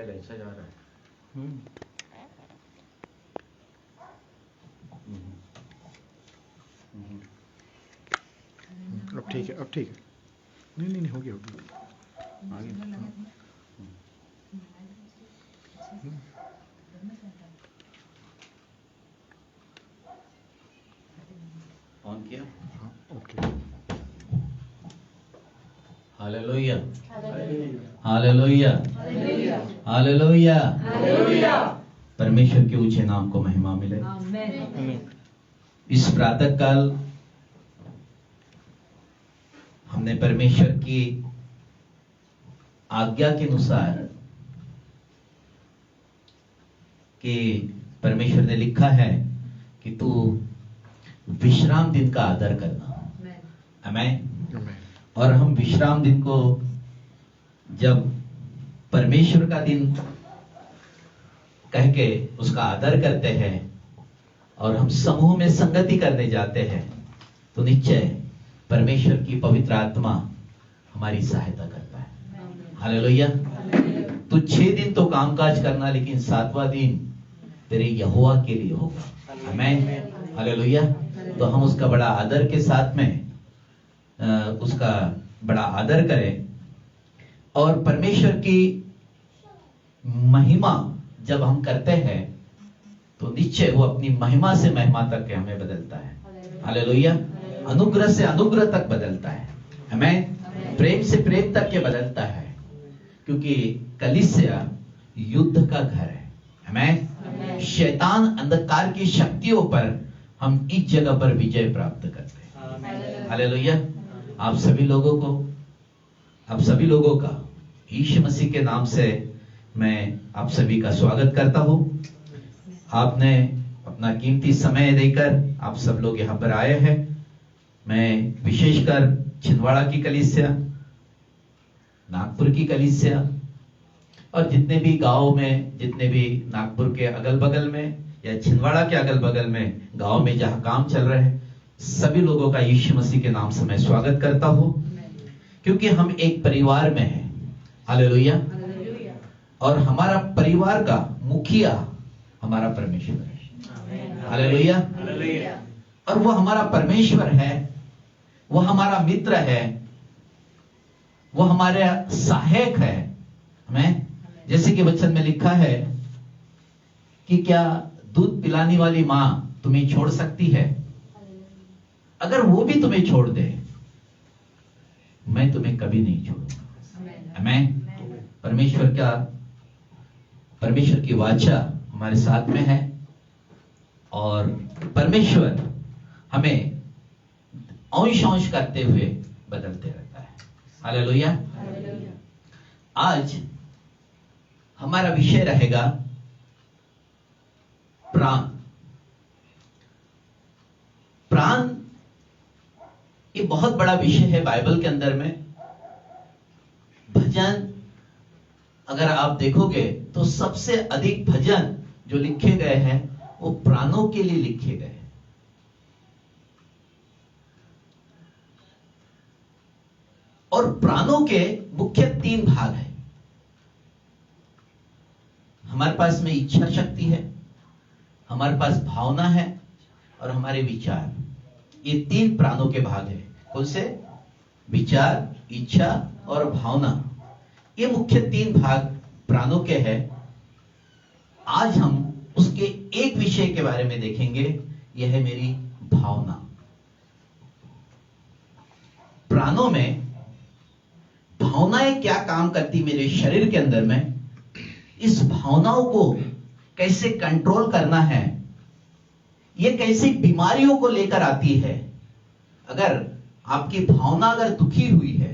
Mobile ऐसा जा रहा है। अब ठीक है, अब ठीक है। नहीं नहीं नहीं, हो गया हो गया। आगे ऑन किया। हाँ, ओके। Hallelujah, hallelujah, hallelujah. परमेश्वर के ऊंचे नाम को महिमा मिले। इस प्रातः काल हमने परमेश्वर की आज्ञा के अनुसार कि परमेश्वर ने लिखा है कि तू विश्राम दिन का आदर करना। आमीन। और हम विश्राम दिन को जब परमेश्वर का दिन कह के उसका आदर करते हैं और हम समूह में संगति करने जाते हैं तो निश्चय परमेश्वर की पवित्र आत्मा हमारी सहायता करता है। हालेलुया। तो 6 दिन तो कामकाज करना, लेकिन 7वां दिन तेरे यहोवा के लिए होगा। आमीन। हालेलुया। तो हम उसका बड़ा आदर के साथ में उसका बड़ा आदर करें और परमेश्वर की महिमा जब हम करते हैं तो निश्चय वो अपनी महिमा से महिमा तक हमें बदलता है। हालेलुया। अनुग्रह से अनुग्रह तक बदलता है, हमें प्रेम से प्रेम तक के बदलता है, क्योंकि कलीसिया युद्ध का घर है। हमें शैतान अंधकार की शक्तियों पर हम इस जगह पर विजय प्राप्त करते हैं। हालेलुया। आप सभी लोगों का यीशु मसीह के नाम से मैं आप सभी का स्वागत करता हूं। आपने अपना कीमती समय देकर आप सब लोग यहाँ पर आए हैं। मैं विशेषकर छिंदवाड़ा की कलीसिया, नागपुर की कलीसिया और जितने भी गांव में, जितने भी नागपुर के अगल बगल में या छिंदवाड़ा के अगल बगल में गांव में जहां काम चल रहे हैं, सभी लोगों का यीशु मसीह के नाम से मैं स्वागत करता हूं, क्योंकि हम एक परिवार में हैं। हालेलुया। और हमारा परिवार का मुखिया हमारा परमेश्वर है। हालेलुया। और वो हमारा परमेश्वर है, वो हमारा मित्र है, वो हमारे सहायक है। हमें जैसे कि वचन में लिखा है कि क्या दूध पिलाने वाली मां तुम्हें छोड़ सकती है? अगर वो भी तुम्हें छोड़ दे, मैं तुम्हें कभी नहीं छोड़ूंगा। आमीन। परमेश्वर की वाचा हमारे साथ में है और परमेश्वर हमें अंश करते हुए बदलते रहता है। हालेलुया। आज हमारा विषय रहेगा प्राण। प्राण ये बहुत बड़ा विषय है बाइबल के अंदर में। भजन अगर आप देखोगे तो सबसे अधिक भजन जो लिखे गए हैं वो प्राणों के लिए लिखे गए हैं। और प्राणों के मुख्य 3 भाग हैं। हमारे पास में इच्छा शक्ति है, हमारे पास भावना है और हमारे विचार। ये 3 प्राणों के भाग हैं। कौन से? विचार, इच्छा और भावना। ये मुख्य 3 भाग प्राणों के हैं। आज हम उसके एक विषय के बारे में देखेंगे, यह है मेरी भावना। प्राणों में भावनाएं क्या काम करती मेरे शरीर के अंदर में, इस भावनाओं को कैसे कंट्रोल करना है, ये कैसी बीमारियों को लेकर आती है। अगर आपकी भावना अगर दुखी हुई है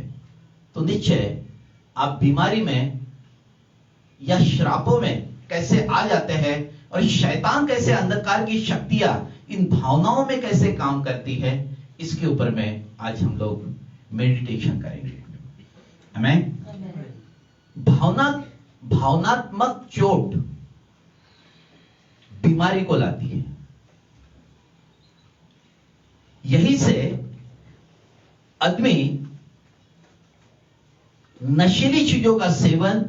तो निश्चय आप बीमारी में या श्रापों में कैसे आ जाते हैं और शैतान कैसे अंधकार की शक्तियां इन भावनाओं में कैसे काम करती है, इसके ऊपर में आज हम लोग मेडिटेशन करेंगे। आमीन। भावनात्मक चोट बीमारी को लाती है। यही से आदमी नशीली चीजों का सेवन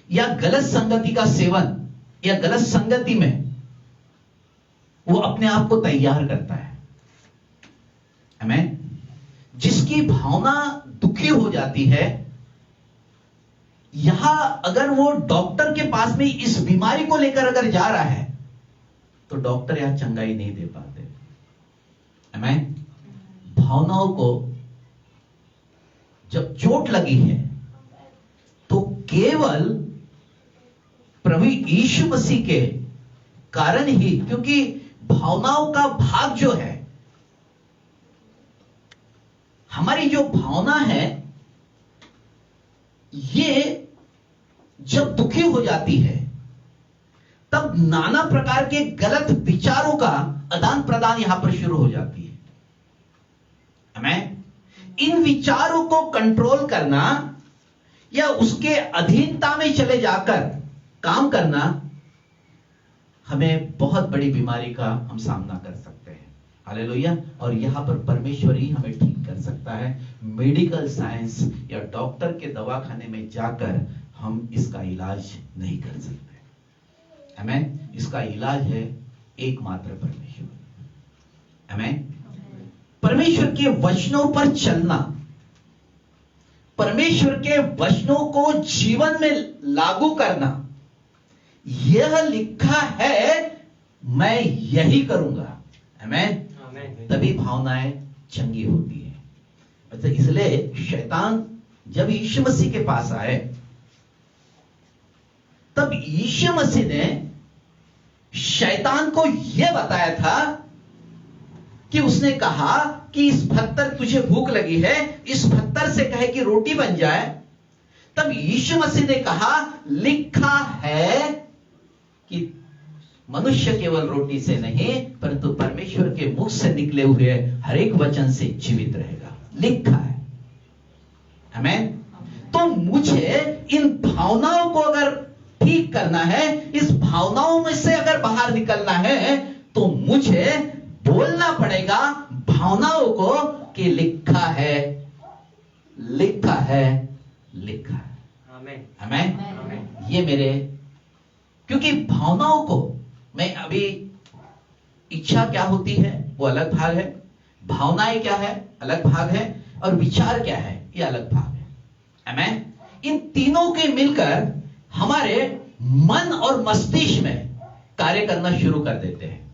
या गलत संगति का सेवन या गलत संगति में वो अपने आप को तैयार करता है। आमीन। जिसकी भावना दुखी हो जाती है, यहां अगर वो डॉक्टर के पास में इस बीमारी को लेकर अगर जा रहा है तो डॉक्टर यहां चंगाई नहीं दे पाते। आमीन। भावनाओं को जब चोट लगी है तो केवल प्रभु यीशु मसीह के कारण ही, क्योंकि भावनाओं का भाग जो है, हमारी जो भावना है, ये जब दुखी हो जाती है तब नाना प्रकार के गलत विचारों का आदान प्रदान यहां पर शुरू हो जाती है। आमीन। इन विचारों को कंट्रोल करना या उसके अधीनता में चले जाकर काम करना, हमें बहुत बड़ी बीमारी का हम सामना कर सकते हैं। हालेलुया। और यहां पर परमेश्वर ही हमें ठीक कर सकता है। मेडिकल साइंस या डॉक्टर के दवाखाने में जाकर हम इसका इलाज नहीं कर सकते। आमीन। इसका इलाज है एकमात्र परमेश्वर। आमीन। परमेश्वर के वचनों पर चलना, परमेश्वर के वचनों को जीवन में लागू करना, यह लिखा है मैं यही करूंगा। आमीन। तभी भावनाएं चंगी होती है। अच्छा, इसलिए शैतान जब यीशु मसीह के पास आए तब यीशु मसीह ने शैतान को यह बताया था कि उसने कहा कि इस पत्थर, तुझे भूख लगी है, इस पत्थर से कहे कि रोटी बन जाए। तब यीशु मसीह ने कहा लिखा है कि मनुष्य केवल रोटी से नहीं परंतु परमेश्वर के मुख से निकले हुए हर एक वचन से जीवित रहेगा। लिखा है। आमीन। तो मुझे इन भावनाओं को अगर ठीक करना है, इस भावनाओं में से अगर बाहर निकलना है, तो मुझे बोलना पड़ेगा भावनाओं को कि लिखा है, लिखा है, लिखा है। आमीन। आमीन। ये मेरे, क्योंकि भावनाओं को मैं अभी, इच्छा क्या होती है वो अलग भाग है, भावनाएं क्या है अलग भाग है, और विचार क्या है ये अलग भाग है। आमीन। इन तीनों के मिलकर हमारे मन और मस्तिष्क में कार्य करना शुरू कर देते हैं।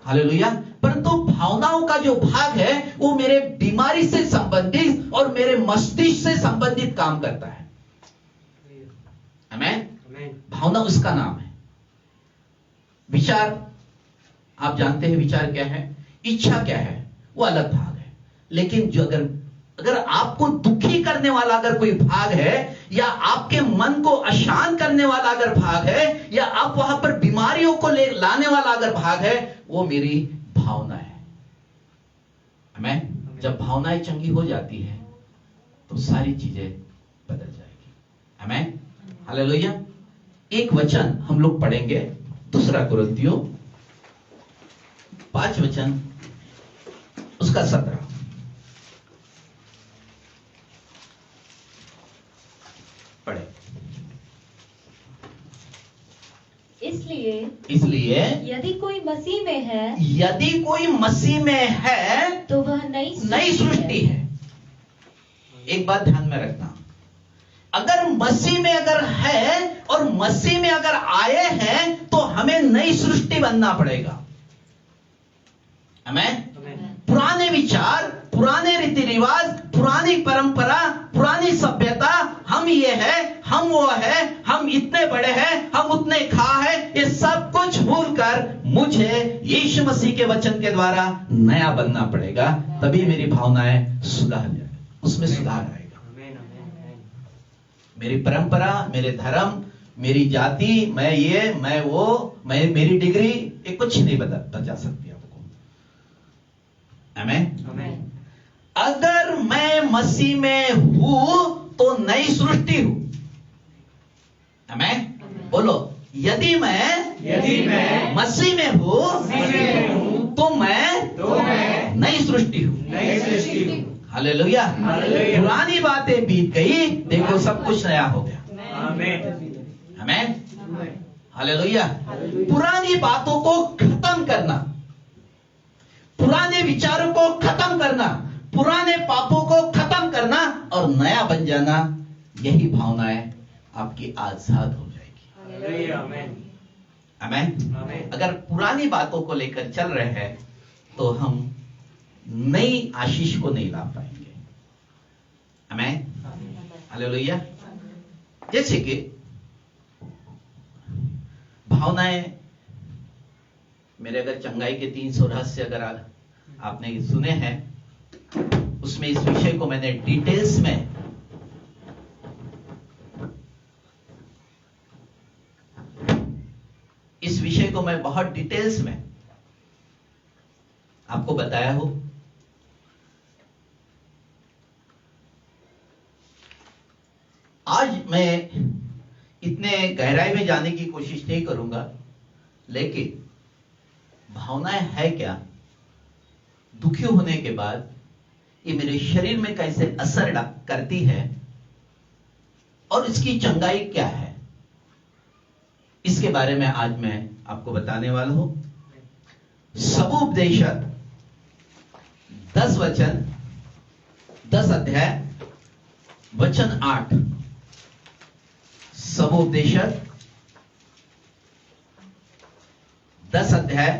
हालेलुया। परंतु भावनाओं का जो भाग है वो मेरे बीमारी से संबंधित और मेरे मस्तिष्क से संबंधित काम करता है। आमीन। भावना उसका नाम है। विचार, आप जानते हैं विचार क्या है, इच्छा क्या है, वो अलग भाग है। लेकिन जो अगर आपको दुखी करने वाला अगर कोई भाग है, या आपके मन को अशांत करने वाला अगर भाग है, या आप वहां पर बीमारियों को लाने वाला अगर भाग है, वो मेरी भावना है। आमीन। जब भावनाएं चंगी हो जाती है तो सारी चीजें बदल जाएगी। आमीन। हालेलुया। एक वचन हम लोग पढ़ेंगे, 2 कुरिन्थियों 5 वचन उसका 17। पढ़े। इसलिए यदि कोई मसीह में है, यदि कोई मसीह में है तो वह नई सृष्टि है। एक बात ध्यान में रखना, अगर मसीह में अगर है और मसीह में अगर आए हैं तो हमें नई सृष्टि बनना पड़ेगा। आमीन। पुराने विचार, पुराने रीति रिवाज, पुरानी परंपरा, पुरानी सभ्यता, हम ये है, हम वो है, हम इतने बड़े हैं, हम उतने खा है, ये सब कुछ भूलकर मुझे यीशु मसीह के वचन के द्वारा नया बनना पड़ेगा। तभी मेरी भावनाएं सुधार जाए, उसमें सुधार आएगा। मेरी परंपरा, मेरे धर्म, मेरी जाति, मैं ये, मैं वो, मैं मेरी डिग्री, ये कुछ नहीं बचा सकती आपको। आमीन। अगर मैं मसीह में हूं तो नई सृष्टि हूं। आमीन। बोलो, यदि मैं मसीह में हूं तो मैं नई सृष्टि हूं। हालेलुया। पुरानी बातें बीत गई, देखो सब कुछ नया हो गया। आमेन, हालेलुया। पुरानी बातों को खत्म करना, पुराने विचारों को खत्म करना, पुराने पापों को खत्म करना और नया बन जाना, यही भावनाएं आपकी आजाद हो जाएगी। आमेन। अगर पुरानी बातों को लेकर चल रहे हैं तो हम नई आशीष को नहीं ला पाएंगे। आमेन, हालेलुया। जैसे कि भावनाएं, मेरे अगर चंगाई के 300 रहस्य अगर आपने सुने हैं, उसमें इस विषय को मैंने डिटेल्स में मैं बहुत डिटेल्स में आपको बताया हो। आज मैं इतने गहराई में जाने की कोशिश नहीं करूंगा, लेकिन भावनाएं है क्या, दुखी होने के बाद ये मेरे शरीर में कैसे असर करती है और इसकी चंगाई क्या है, इसके बारे में आज मैं आपको बताने वाला हूं। सबोपदेशक 10 वचन 10 अध्याय वचन 8। सबोपदेशक 10 अध्याय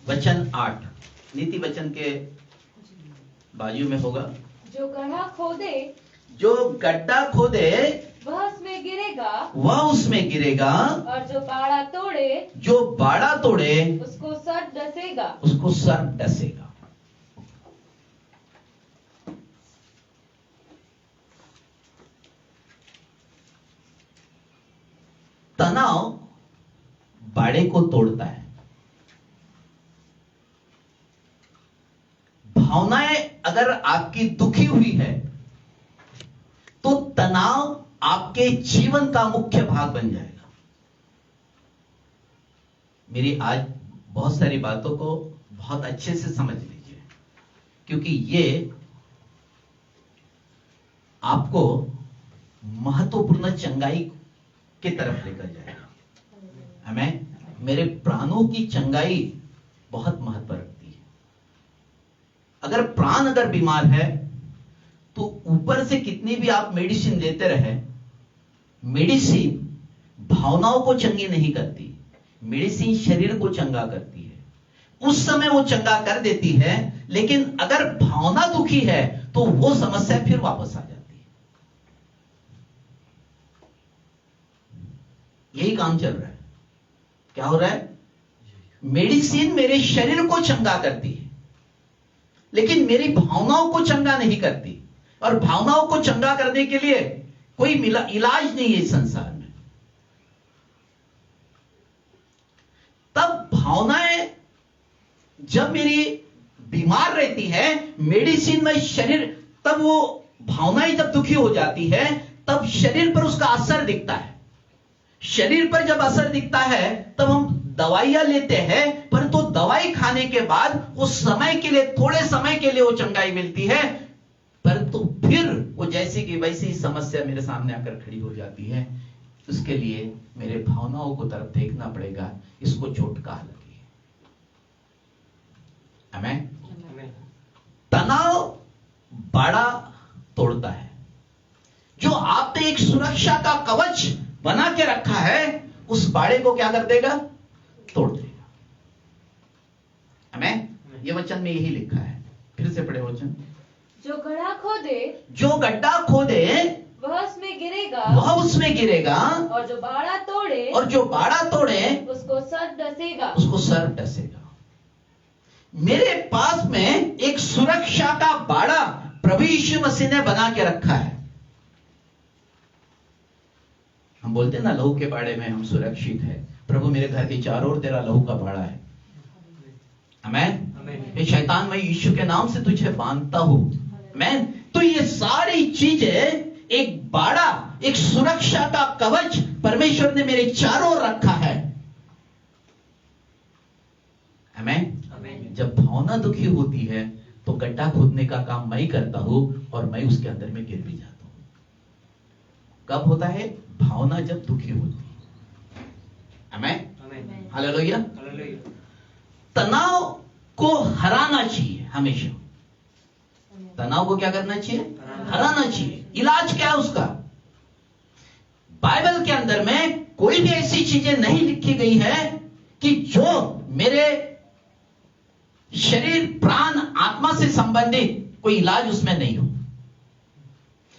वचन 8, नीति वचन के बाजू में होगा। जो गड्ढा खोदे, जो गड्ढा खोदे वह उसमें गिरेगा, वह उसमें गिरेगा, और जो बाड़ा तोड़े, जो बाड़ा तोड़े उसको सर्प डसेगा, उसको सर्प डसेगा। तनाव बाड़े को तोड़ता है। भावनाएं अगर आपकी दुखी हुई है तो तनाव आपके जीवन का मुख्य भाग बन जाएगा। मेरी आज बहुत सारी बातों को बहुत अच्छे से समझ लीजिए, क्योंकि ये आपको महत्वपूर्ण चंगाई की तरफ लेकर जाएगा। हमें मेरे प्राणों की चंगाई बहुत महत्व रखती है। अगर प्राण अगर बीमार है तो ऊपर से कितनी भी आप मेडिसिन लेते रहे, मेडिसिन भावनाओं को चंगी नहीं करती, मेडिसिन शरीर को चंगा करती है। उस समय वो चंगा कर देती है, लेकिन अगर भावना दुखी है तो वो समस्या फिर वापस आ जाती है। यही काम चल रहा है। क्या हो रहा है? मेडिसिन मेरे शरीर को चंगा करती है, लेकिन मेरी भावनाओं को चंगा नहीं करती। और भावनाओं को चंगा करने के लिए कोई इलाज नहीं है इस संसार में। तब भावनाएं जब मेरी बीमार रहती है, मेडिसिन में शरीर, तब वो भावनाएं जब दुखी हो जाती है तब शरीर पर उसका असर दिखता है। शरीर पर जब असर दिखता है तब हम दवाइयां लेते हैं, परंतु तो दवाई खाने के बाद उस समय के लिए, थोड़े समय के लिए वो चंगाई मिलती है, परंतु फिर वो जैसी की वैसी समस्या मेरे सामने आकर खड़ी हो जाती है। उसके लिए मेरे भावनाओं को तरफ देखना पड़ेगा, इसको चोट कहा लगी। आमेन। तनाव बाड़ा तोड़ता है। जो आपने एक सुरक्षा का कवच बना के रखा है, उस बाड़े को क्या कर देगा? तोड़ देगा। आमेन। ये वचन में यही लिखा है। फिर से पढ़े वचन। जो गड्ढा खोदे, जो गड्ढा खोदे वह उसमें गिरेगा, वह उसमें गिरेगा, और जो बाड़ा तोड़े, और जो बाड़ा तोड़े उसको सर्प डसेगा, उसको सर्प डसेगा। मेरे पास में एक सुरक्षा का बाड़ा प्रभु यीशु मसीह ने बना के रखा है। हम बोलते हैं ना, लहू के बाड़े में हम सुरक्षित है। प्रभु मेरे घर के चारों ओर तेरा लहू का बाड़ा है। आमेन। ये शैतान, मैं यीशु के नाम से तुझे बांधता हूं। आमेन। तो ये सारी चीजें, एक बाड़ा, एक सुरक्षा का कवच परमेश्वर ने मेरे चारों ओर रखा है। आमेन। जब भावना दुखी होती है तो गड्ढा खोदने का काम मैं ही करता हूं, और मैं उसके अंदर में गिर भी जाता हूं। कब होता है? भावना जब दुखी होती है। आमेन, हालेलुया। तनाव को हराना चाहिए हमेशा। तनाव को क्या करना चाहिए? हराना चाहिए। इलाज क्या है उसका? बाइबल के अंदर में कोई भी ऐसी चीजें नहीं लिखी गई है कि जो मेरे शरीर, प्राण, आत्मा से संबंधित कोई इलाज उसमें नहीं हो।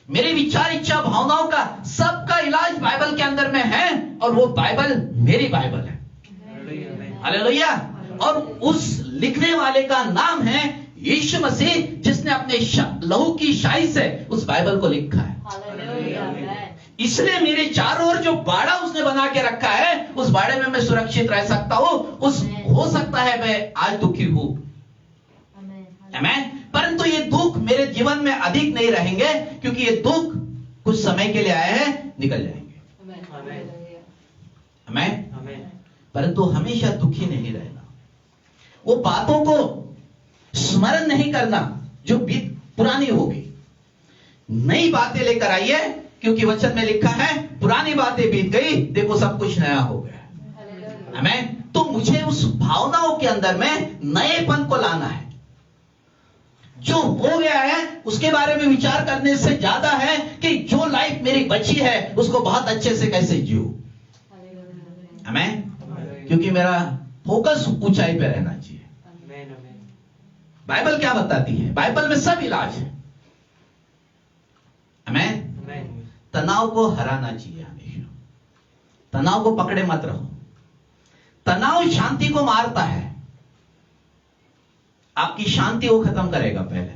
मेरे विचार, इच्छा, भावनाओं का सबका इलाज बाइबल के अंदर में है, और वो बाइबल मेरी बाइबल है। हालेलुया। और उस लिखने वाले का नाम है यीशु मसीह, जिसने अपने लहू की शाही से उस बाइबल को लिखा है। इसलिए मेरे चारों ओर जो बाड़ा उसने बना के रखा है, उस बाड़े में मैं सुरक्षित रह सकता हूं। हो सकता है मैं आज दुखी हूं, आमीन, परंतु ये दुख मेरे जीवन में अधिक नहीं रहेंगे, क्योंकि ये दुख कुछ समय के लिए आए हैं, निकल जाएंगे। आमीन। परंतु हमेशा दुखी नहीं रहना, वो बातों को स्मरण नहीं करना जो पुरानी होगी। नई बातें लेकर आइए, क्योंकि वचन में लिखा है पुरानी बातें बीत गई, देखो सब कुछ नया हो गया। आमीन। तो मुझे उस भावनाओं के अंदर में नएपन को लाना है। जो हो गया है उसके बारे में विचार करने से ज्यादा है कि जो लाइफ मेरी बची है उसको बहुत अच्छे से कैसे जियो। आमीन। क्योंकि मेरा फोकस ऊंचाई पे रहना चाहिए। बाइबल क्या बताती है? बाइबल में सब इलाज है। आमीन। तनाव को हराना चाहिए हमेशा। तनाव को पकड़े मत रहो। तनाव शांति को मारता है। आपकी शांति वो खत्म करेगा, पहले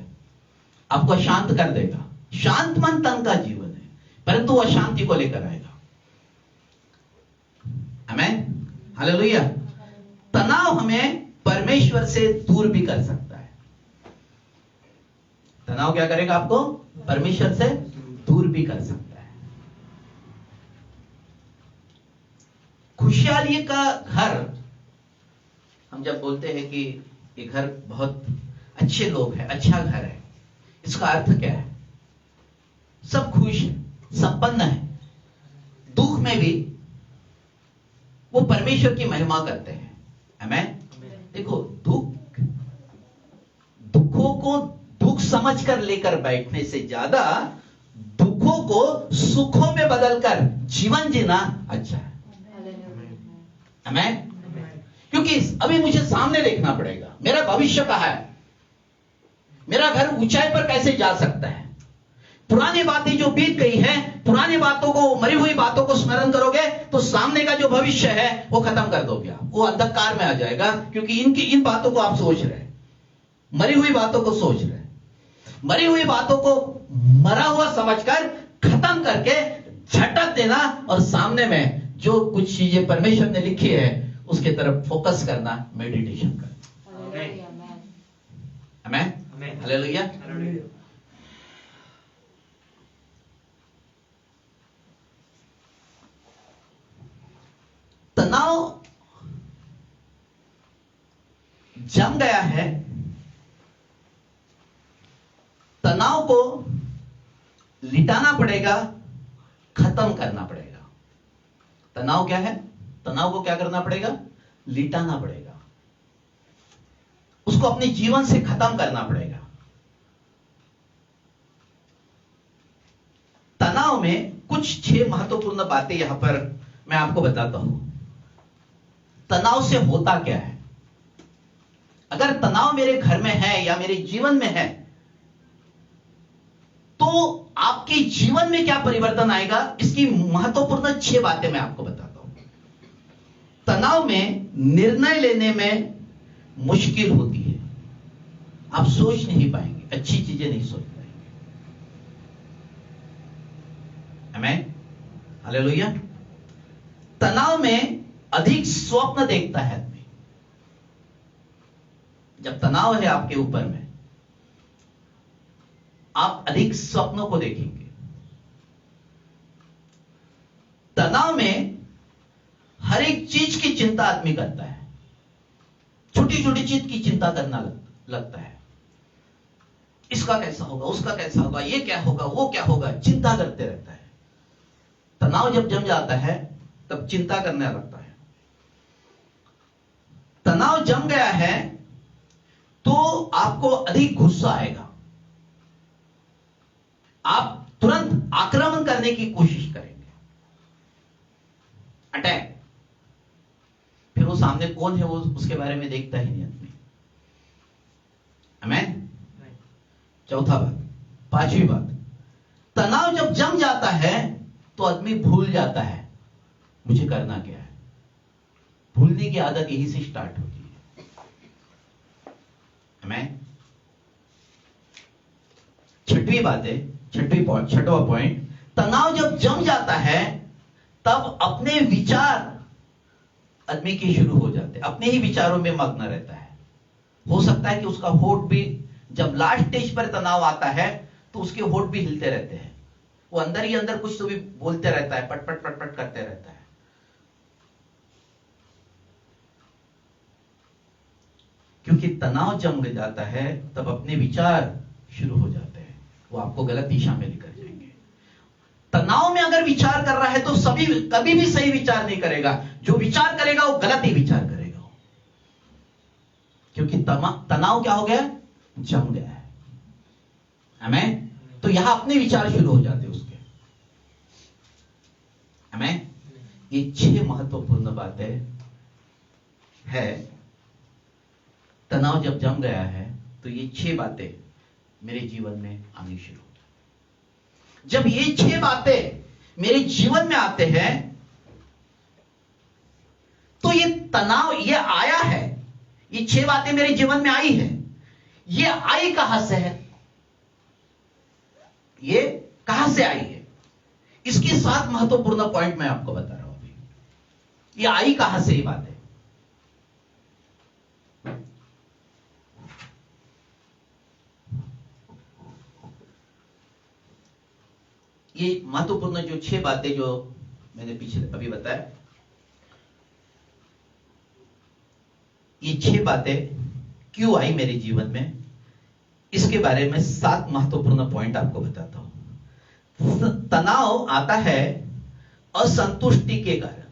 आपको शांत कर देगा। शांत मन तन का जीवन है, परंतु वह शांति को लेकर आएगा। आमीन, हालेलुया। तनाव हमें परमेश्वर से दूर भी कर सकता है। तनाव क्या करेगा? आपको परमेश्वर से दूर भी कर सकता है। खुशहाली का घर, हम जब बोलते हैं कि ये घर बहुत अच्छे लोग हैं, अच्छा घर है, इसका अर्थ क्या है? सब खुश है, संपन्न है, दुख में भी वो परमेश्वर की महिमा करते हैं। आमीन। देखो, दुखों को दुख समझकर लेकर बैठने से ज्यादा दुखों को सुखों में बदलकर जीवन जीना अच्छा है। आमीन। क्योंकि अभी मुझे सामने देखना पड़ेगा, मेरा भविष्य कहाँ है, मेरा घर ऊंचाई पर कैसे जा सकता है। पुरानी बातें जो बीत गई हैं, पुरानी बातों को, मरी हुई बातों को स्मरण करोगे तो सामने का जो भविष्य है वो खत्म कर दोगे आप, वो अंधकार में आ जाएगा। क्योंकि इन बातों को आप सोच रहे हैं, मरी हुई बातों को सोच रहे हैं। मरी हुई बातों को मरा हुआ समझकर खत्म करके झटक देना, और सामने में जो कुछ चीजें परमेश्वर ने लिखी है उसके तरफ फोकस करना, मेडिटेशन करना। आमीन, हालेलुया। तनाव जम गया है, तनाव को लिटाना पड़ेगा, खत्म करना पड़ेगा। तनाव क्या है? तनाव को क्या करना पड़ेगा? लिटाना पड़ेगा, उसको अपने जीवन से खत्म करना पड़ेगा। तनाव में कुछ 6 महत्वपूर्ण बातें यहां पर मैं आपको बताता हूं। तनाव से होता क्या है? अगर तनाव मेरे घर में है या मेरे जीवन में है, तो आपके जीवन में क्या परिवर्तन आएगा, इसकी महत्वपूर्ण 6 बातें मैं आपको बताता हूं। तनाव में निर्णय लेने में मुश्किल होती है, आप सोच नहीं पाएंगे, अच्छी चीजें नहीं सोच पाएंगे। आमीन, हालेलुया। तनाव में अधिक स्वप्न देखता है आदमी। जब तनाव है आपके ऊपर में, आप अधिक स्वप्नों को देखेंगे। तनाव में हर एक चीज की चिंता आदमी करता है, छोटी छोटी चीज की चिंता करना लगता है। इसका कैसा होगा, उसका कैसा होगा, ये क्या होगा, वो क्या होगा, चिंता करते रहता है। तनाव जब जम जाता है तब चिंता करने लगता है। तनाव जम गया है तो आपको अधिक गुस्सा आएगा, आप तुरंत आक्रमण करने की कोशिश करेंगे, अटैक। फिर वो सामने कौन है वो उसके बारे में देखता ही नहीं आदमी। आमीन। चौथा बात, पांचवी बात, तनाव जब जम जाता है तो आदमी भूल जाता है मुझे करना क्या है। भूलने की आदत यही से स्टार्ट होती है। आमीन। छठवां पॉइंट, तनाव जब जम जाता है तब अपने विचार आदमी के शुरू हो जाते हैं, अपने ही विचारों में मग्न रहता है। हो सकता है कि उसका होठ भी, जब लास्ट स्टेज पर तनाव आता है तो उसके होठ भी हिलते रहते हैं, वो अंदर ही अंदर कुछ तो भी बोलते रहता है, पटपट पटपट करते रहता है। क्योंकि तनाव जम जाता है तब अपने विचार शुरू हो जाते हैं, वो आपको गलत दिशा में लेकर जाएंगे। तनाव में अगर विचार कर रहा है तो कभी भी सही विचार नहीं करेगा, जो विचार करेगा वो गलत ही विचार करेगा, क्योंकि तनाव क्या हो गया, जम गया है। आमीन। तो यहां अपने विचार शुरू हो जाते हैं उसके। आमीन। ये 6 महत्वपूर्ण बातें है। तनाव जब जम गया है तो ये 6 बातें मेरे जीवन में आनी शुरू हो जाती। जब ये 6 बातें मेरे जीवन में आते हैं तो ये तनाव, ये आया है, ये 6 बातें मेरे जीवन में आई है, ये आई कहां से है, ये कहां से आई है, इसके 7 महत्वपूर्ण पॉइंट मैं आपको बता रहा हूं अभी। ये आई कहां से ये बात है। ये महत्वपूर्ण जो 6 बातें जो मैंने पीछे अभी बताया, ये 6 बातें क्यों आई मेरे जीवन में, इसके बारे में 7 महत्वपूर्ण पॉइंट आपको बताता हूं। तनाव आता है असंतुष्टि के कारण।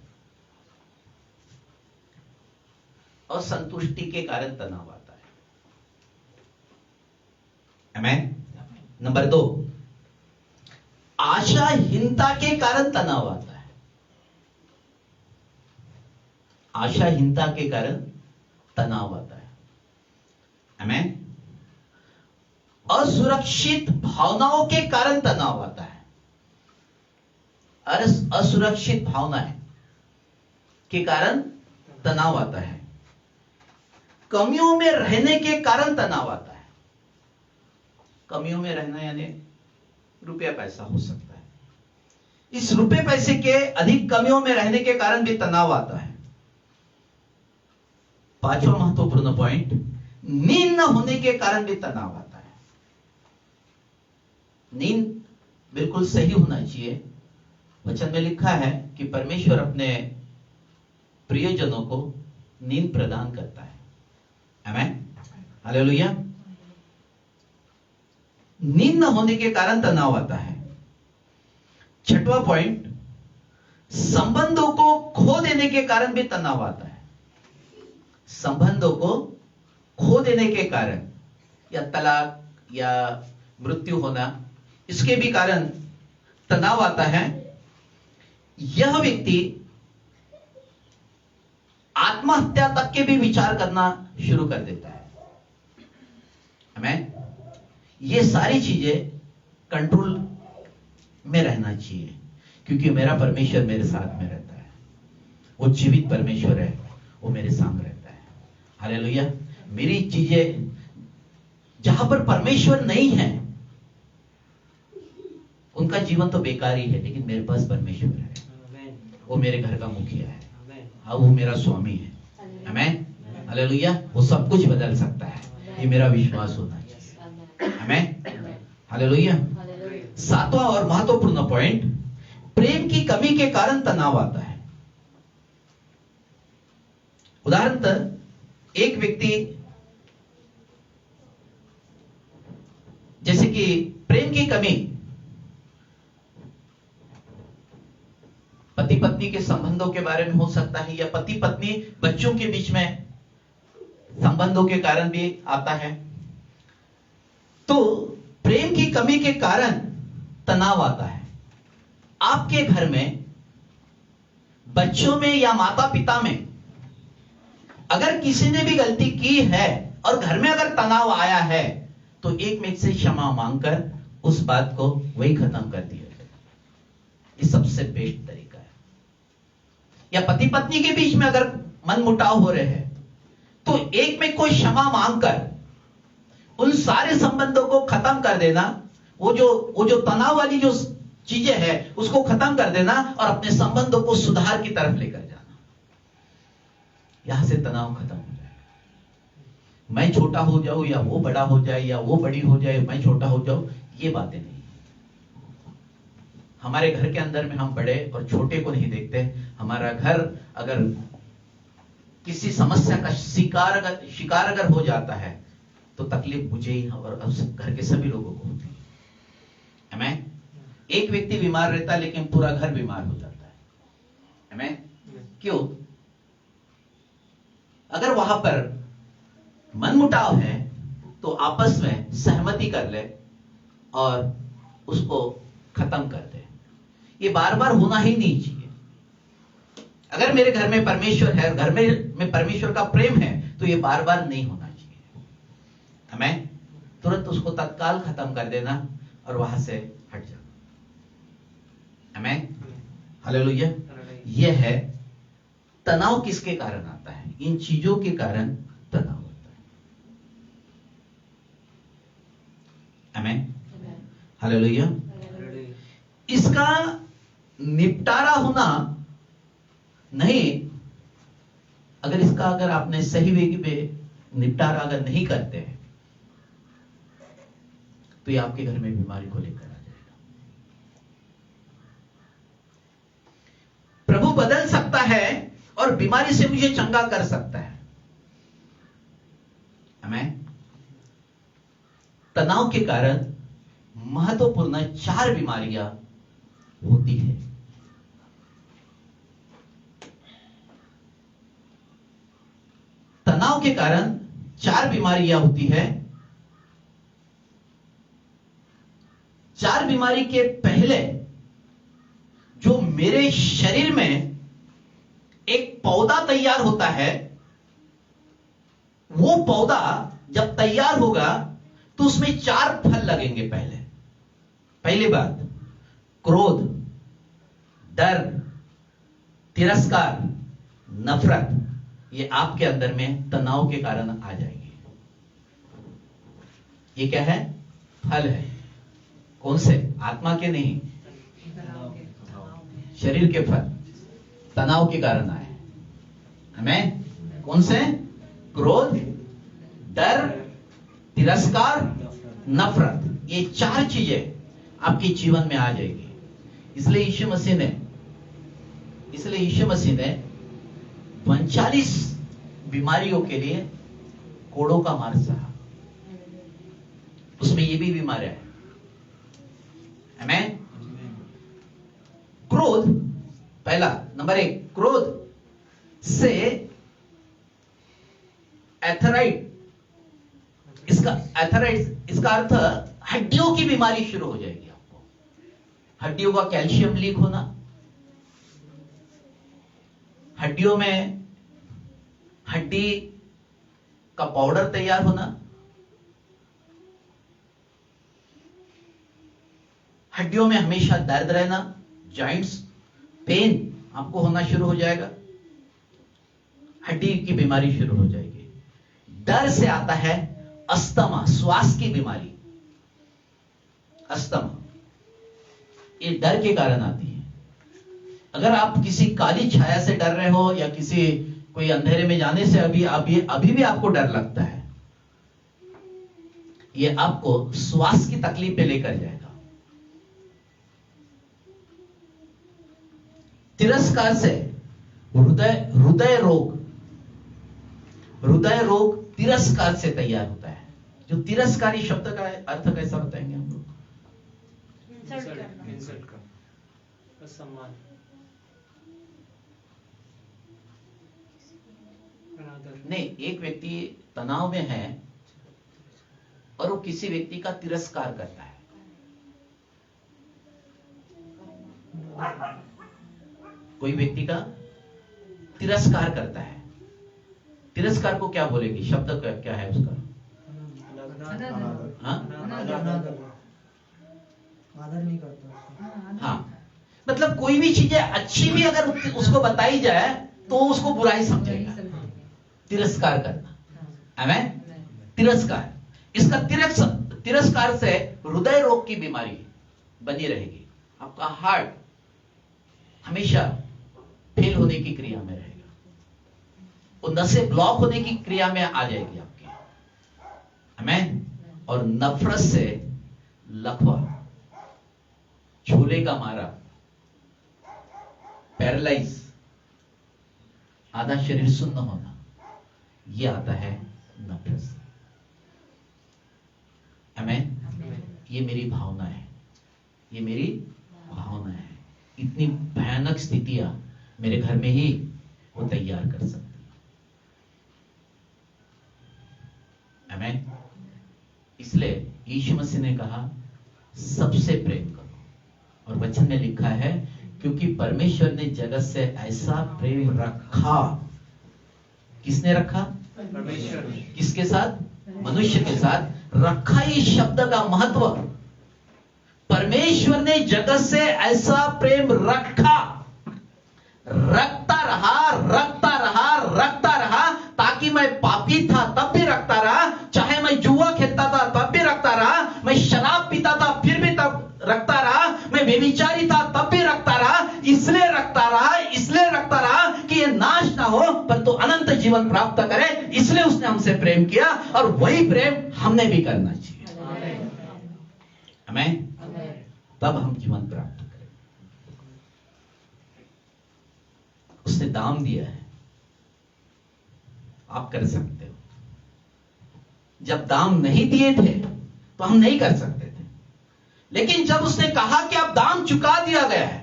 असंतुष्टि के कारण तनाव आता है। आमीन। नंबर 2, आशाहीनता के कारण तनाव आता है। आशाहीनता के कारण तनाव आता है। आमीन। असुरक्षित भावनाओं के कारण तनाव आता है। असुरक्षित भावनाएं के कारण तनाव आता है। कमियों में रहने के कारण तनाव आता है। कमियों में रहना यानी रुपया पैसा हो सकता है, इस रुपये पैसे के अधिक कमियों में रहने के कारण भी तनाव आता है। 5वां महत्वपूर्ण पॉइंट, नींद न होने के कारण भी तनाव आता है। नींद बिल्कुल सही होना चाहिए। वचन में लिखा है कि परमेश्वर अपने प्रियजनों को नींद प्रदान करता है। आमीन। हालेलुया। नींद न होने के कारण तनाव आता है। 6वां पॉइंट, संबंधों को खो देने के कारण भी तनाव आता है। संबंधों को खो देने के कारण, या तलाक या मृत्यु होना, इसके भी कारण तनाव आता है। यह व्यक्ति आत्महत्या तक के भी विचार करना शुरू कर देता है। आमीन। ये सारी चीजें कंट्रोल में रहना चाहिए, क्योंकि मेरा परमेश्वर मेरे साथ में रहता है। वो जीवित परमेश्वर है, वो मेरे साथ रहता है। हालेलुया। मेरी चीजें, जहां पर परमेश्वर नहीं है उनका जीवन तो बेकार ही है, लेकिन मेरे पास परमेश्वर है। वो मेरे घर का मुखिया है, हाँ, वो मेरा स्वामी है। आमीन। हालेलुया। वो सब कुछ बदल सकता है, ये मेरा विश्वास होना चाहिए। आमीन। हालेलुया। 7वां और महत्वपूर्ण पॉइंट, प्रेम की कमी के कारण तनाव आता है। उदाहरणतः एक व्यक्ति, जैसे कि प्रेम की कमी, पति पत्नी के संबंधों के बारे में हो सकता है, या पति पत्नी बच्चों के बीच में संबंधों के कारण भी आता है। तो प्रेम की कमी के कारण तनाव आता है। आपके घर में, बच्चों में या माता पिता में अगर किसी ने भी गलती की है और घर में अगर तनाव आया है, तो एक में से क्षमा मांगकर उस बात को वही खत्म कर दिया जाए। ये सबसे बेस्ट तरीका है। या पति पत्नी के बीच में अगर मन मुटाव हो रहे हैं, तो एक में कोई क्षमा मांगकर उन सारे संबंधों को खत्म कर देना। वो जो तनाव वाली जो चीजें हैं उसको खत्म कर देना और अपने संबंधों को सुधार की तरफ लेकर जाना। यहां से तनाव खत्म हो जाएगा। मैं छोटा हो जाऊं या वो बड़ा हो जाए, या वो बड़ी हो जाए मैं छोटा हो जाऊं, ये बातें नहीं। हमारे घर के अंदर में हम बड़े और छोटे को नहीं देखते। हमारा घर अगर किसी समस्या का शिकार अगर हो जाता है, तो तकलीफ मुझे ही और घर के सभी लोगों को होती है। आमीन। एक व्यक्ति बीमार रहता है लेकिन पूरा घर बीमार हो जाता है। आमीन। क्यों? अगर वहां पर मनमुटाव है तो आपस में सहमति कर ले और उसको खत्म कर दे। ये बार बार होना ही नहीं चाहिए। अगर मेरे घर में परमेश्वर है, घर में परमेश्वर का प्रेम है, तो ये बार बार नहीं होना चाहिए। हमें तुरंत उसको तत्काल खत्म कर देना और वहां से हट जाना। हमें हालेलुया। ये है तनाव किसके कारण आता है? इन चीजों के कारण तनाव होता है। हमें हालेलुया। इसका निपटारा होना नहीं, अगर आपने सही वे में निपटारा अगर नहीं करते हैं, तो ये आपके घर में बीमारी को लेकर आ जाएगा। प्रभु बदल सकता है और बीमारी से मुझे चंगा कर सकता है। हमें तनाव के कारण महत्वपूर्ण 4 बीमारियां होती है। तनाव के कारण 4 बीमारियां होती है। 4 बीमारी के पहले जो मेरे शरीर में एक पौधा तैयार होता है, वो पौधा जब तैयार होगा तो उसमें 4 फल लगेंगे। पहली बात, क्रोध, डर, तिरस्कार, नफरत, ये आपके अंदर में तनाव के कारण आ जाएगी। ये क्या है? फल है। कौन से? आत्मा के नहीं, शरीर के फल तनाव के कारण आए। हमें कौन से? क्रोध, डर, तिरस्कार, नफरत। ये 4 चीजें आपके जीवन में आ जाएगी। इसलिए यीशु मसीह ने 39 बीमारियों के लिए कोड़ों का मार सहा। उसमें ये भी बीमारियां है। आमीन। क्रोध, पहला नंबर 1, क्रोध से एथराइड, इसका अर्थ हड्डियों की बीमारी शुरू हो जाएगी। आपको हड्डियों का कैल्शियम लीक होना, हड्डियों में हड्डी का पाउडर तैयार होना, हड्डियों में हमेशा दर्द रहना, जॉइंट्स पेन आपको होना शुरू हो जाएगा, हड्डी की बीमारी शुरू हो जाएगी। डर से आता है अस्थमा, श्वास की बीमारी, अस्थमा, ये डर के कारण आती है। अगर आप किसी काली छाया से डर रहे हो या कोई अंधेरे में जाने से अभी भी आपको डर लगता है, ये आपको श्वास की तकलीफ पे लेकर जाएगा। तिरस्कार से हृदय रोग तिरस्कार से तैयार होता है। जो तिरस्कारी शब्द का अर्थ कैसा बताएंगे हम लोग? नहीं, एक व्यक्ति तनाव में है और वो किसी व्यक्ति का तिरस्कार करता है। कोई व्यक्ति का तिरस्कार करता है। तिरस्कार को क्या बोलेगी? शब्द क्या है उसका? हाँ, आदर नहीं करता। हाँ, मतलब कोई भी चीजें अच्छी भी अगर उसको बताई जाए तो उसको बुराई समझेगा। तिरस्कार करना, आमेन। तिरस्कार, इसका तिरस्कार से हृदय रोग की बीमारी बनी रहेगी। आपका हार्ट हमेशा फेल होने की क्रिया में रहेगा, वो नसें ब्लॉक होने की क्रिया में आ जाएगी आपकी, आमेन। और नफरत से लकवा, झूले का मारा, पैरालाइज, आधा शरीर सुन्न होना, ये आता है नफरत से, आमेन। ये मेरी भावना है, ये मेरी भावना है। इतनी भयानक स्थितियां मेरे घर में ही वो तैयार कर सकती है, आमेन। इसलिए यीशु मसीह ने कहा सबसे प्रेम करो, और वचन में लिखा है क्योंकि परमेश्वर ने जगत से ऐसा प्रेम रखा। किसने रखा? परमेश्वर। किसके साथ? मनुष्य के साथ। रखा, इस शब्द का महत्व, परमेश्वर ने जगत से ऐसा प्रेम रखा, रखता रहा, रखता रहा, रखता रहा, ताकि मैं पापी था तब भी रखता रहा, चाहे मैं जुआ खेलता था तब भी रखता रहा, मैं शराब पीता था फिर भी तब रखता रहा, मैं व्यभिचारी था तब भी रखता रहा, इसलिए रखता रहा, इसलिए रखता रहा कि ये नाश ना हो पर तो अनंत जीवन प्राप्त करे। इसलिए उसने हमसे प्रेम किया, और वही प्रेम हमने भी करना चाहिए, आमेन। तब हम जीवन प्राप्त करें। उसने दाम दिया है, आप कर सकते हो। जब दाम नहीं दिए थे तो हम नहीं कर सकते थे, लेकिन जब उसने कहा कि अब दाम चुका दिया गया है,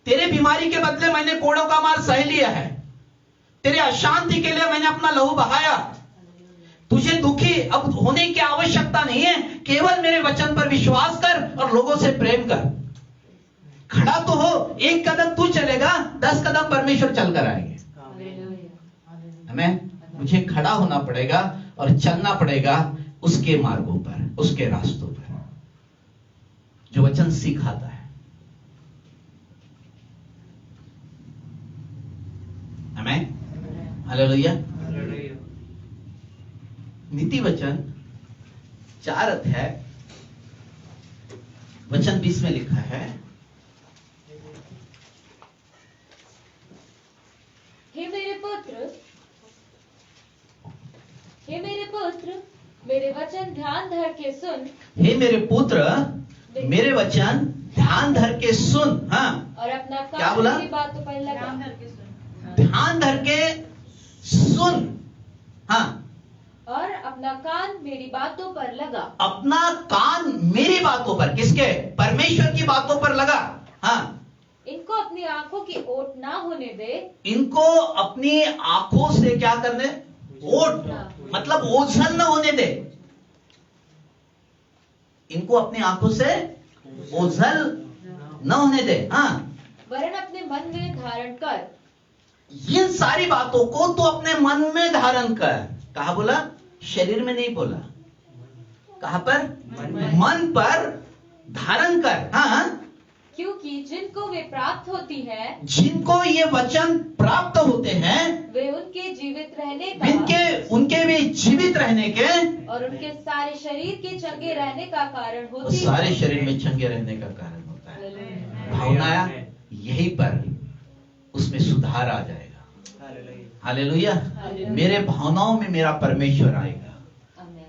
तेरे बीमारी के बदले मैंने कोड़ों का मार सह लिया है, तेरे अशांति के लिए मैंने अपना लहू बहाया, तुझे दुखी अब होने की आवश्यकता नहीं है, केवल मेरे वचन पर विश्वास कर और लोगों से प्रेम कर। खड़ा तो हो, एक कदम तू चलेगा, 10 कदम परमेश्वर चलकर आएंगे, हमें मुझे खड़ा होना पड़ेगा और चलना पड़ेगा उसके मार्गों पर, उसके रास्तों पर जो वचन सिखाता है, आमेन, हालेलुया। नीति वचन 4 अध्याय वचन 20 में लिखा है, हे मेरे पुत्र, मेरे वचन ध्यान धर के सुन। हे मेरे पुत्र, मेरे वचन ध्यान धर के सुन। हाँ, और अपना कान क्या बोला? मेरी बातों पर लगा। ध्यान धर के सुन। हाँ, और अपना कान मेरी बातों पर लगा। अपना कान मेरी बातों पर, किसके? परमेश्वर की बातों पर लगा। हाँ, इनको अपनी आंखों की ओट ना होने दे। इनको अपनी आंखों से क्या करने? ओट, मतलब ओझल न होने दे। इनको अपनी आंखों से ओझल न होने दे। हाँ, वरन अपने मन में धारण कर। इन सारी बातों को तो अपने मन में धारण कर। कहा बोला? शरीर में नहीं बोला। कहां पर? मन पर धारण कर। हाँ, क्योंकि जिनको वे प्राप्त होती है, जिनको ये वचन प्राप्त होते हैं, वे उनके जीवित रहने का, उनके भी जीवित रहने के और उनके सारे शरीर के चंगे रहने का कारण होती है। सारे शरीर में चंगे रहने का कारण होता है। भावना यही पर उसमें सुधार आ जाएगा। हालेलुया। मेरे भावनाओं में मेरा परमेश्वर आएगा।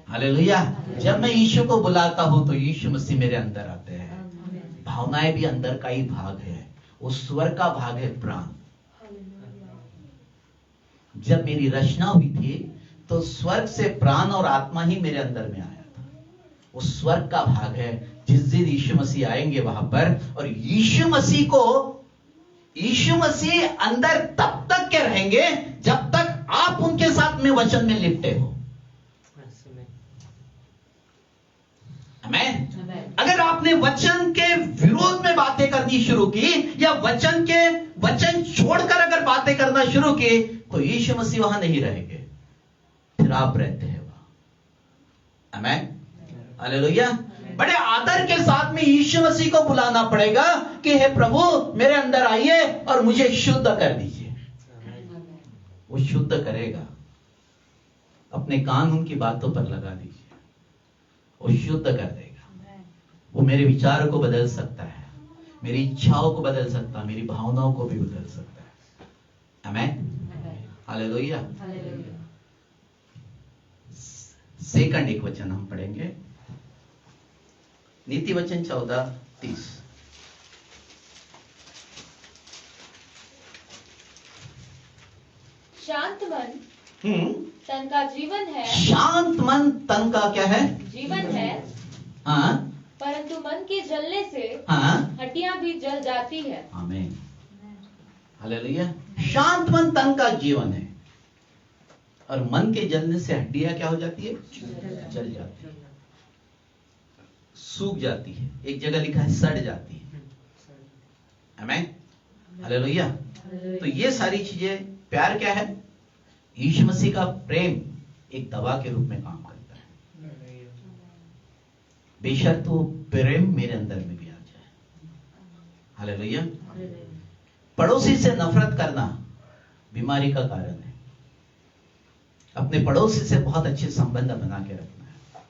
हालेलुया। जब मैं यीशु को बुलाता हूं तो यीशु मसीह मेरे अंदर आते हैं। भावनाएं भी अंदर का ही भाग है, वो स्वर का भाग है, प्राण। जब मेरी रचना हुई थी तो स्वर्ग से प्राण और आत्मा ही मेरे अंदर में आया था। वो स्वर्ग का भाग है। जिस दिन यीशु मसीह आएंगे वहां पर, और यीशु मसीह अंदर तब तक के रहेंगे जब तक आप उनके साथ में वचन में लिपटे हो। आमीन। अगर आपने वचन के विरोध में बातें करनी शुरू की या वचन छोड़कर अगर बातें करना शुरू की, तो यीशु मसीह वहां नहीं रहेंगे, फिर आप रहते हैं वहां। आमीन, हालेलुया। बड़े आदर के साथ में यीशु मसीह को बुलाना पड़ेगा कि हे प्रभु मेरे अंदर आइए और मुझे शुद्ध कर दीजिए। वो शुद्ध करेगा। अपने कान उनकी बातों पर लगा दीजिए, वो शुद्ध कर देगा। वो मेरे विचारों को बदल सकता है, मेरी इच्छाओं को बदल सकता है, मेरी भावनाओं को भी बदल सकता है। आमीन, हालेलुया। सेकंड एक वचन हम पढ़ेंगे, नीति वचन 14:30। शांत मन तन का जीवन है। शांत मन तन का क्या है? जीवन है। हाँ, परंतु मन के जलने से हाँ, हड्डियां भी जल जाती है। आमीन, हालेलुया। शांत मन तन का जीवन है, और मन के जलने से हड्डियां क्या हो जाती है? जल जाती है, सूख जाती है। एक जगह लिखा है सड़ जाती है। आमीन, हालेलुया। तो ये सारी चीजें, प्यार क्या है? यीशु मसीह का प्रेम एक दवा के रूप में काम करता है। बेशर्त वो प्रेम मेरे अंदर में भी आ जाए। हालेलुया। पड़ोसी से नफरत करना बीमारी का कारण है। अपने पड़ोसी से बहुत अच्छे संबंध बना के रखना है,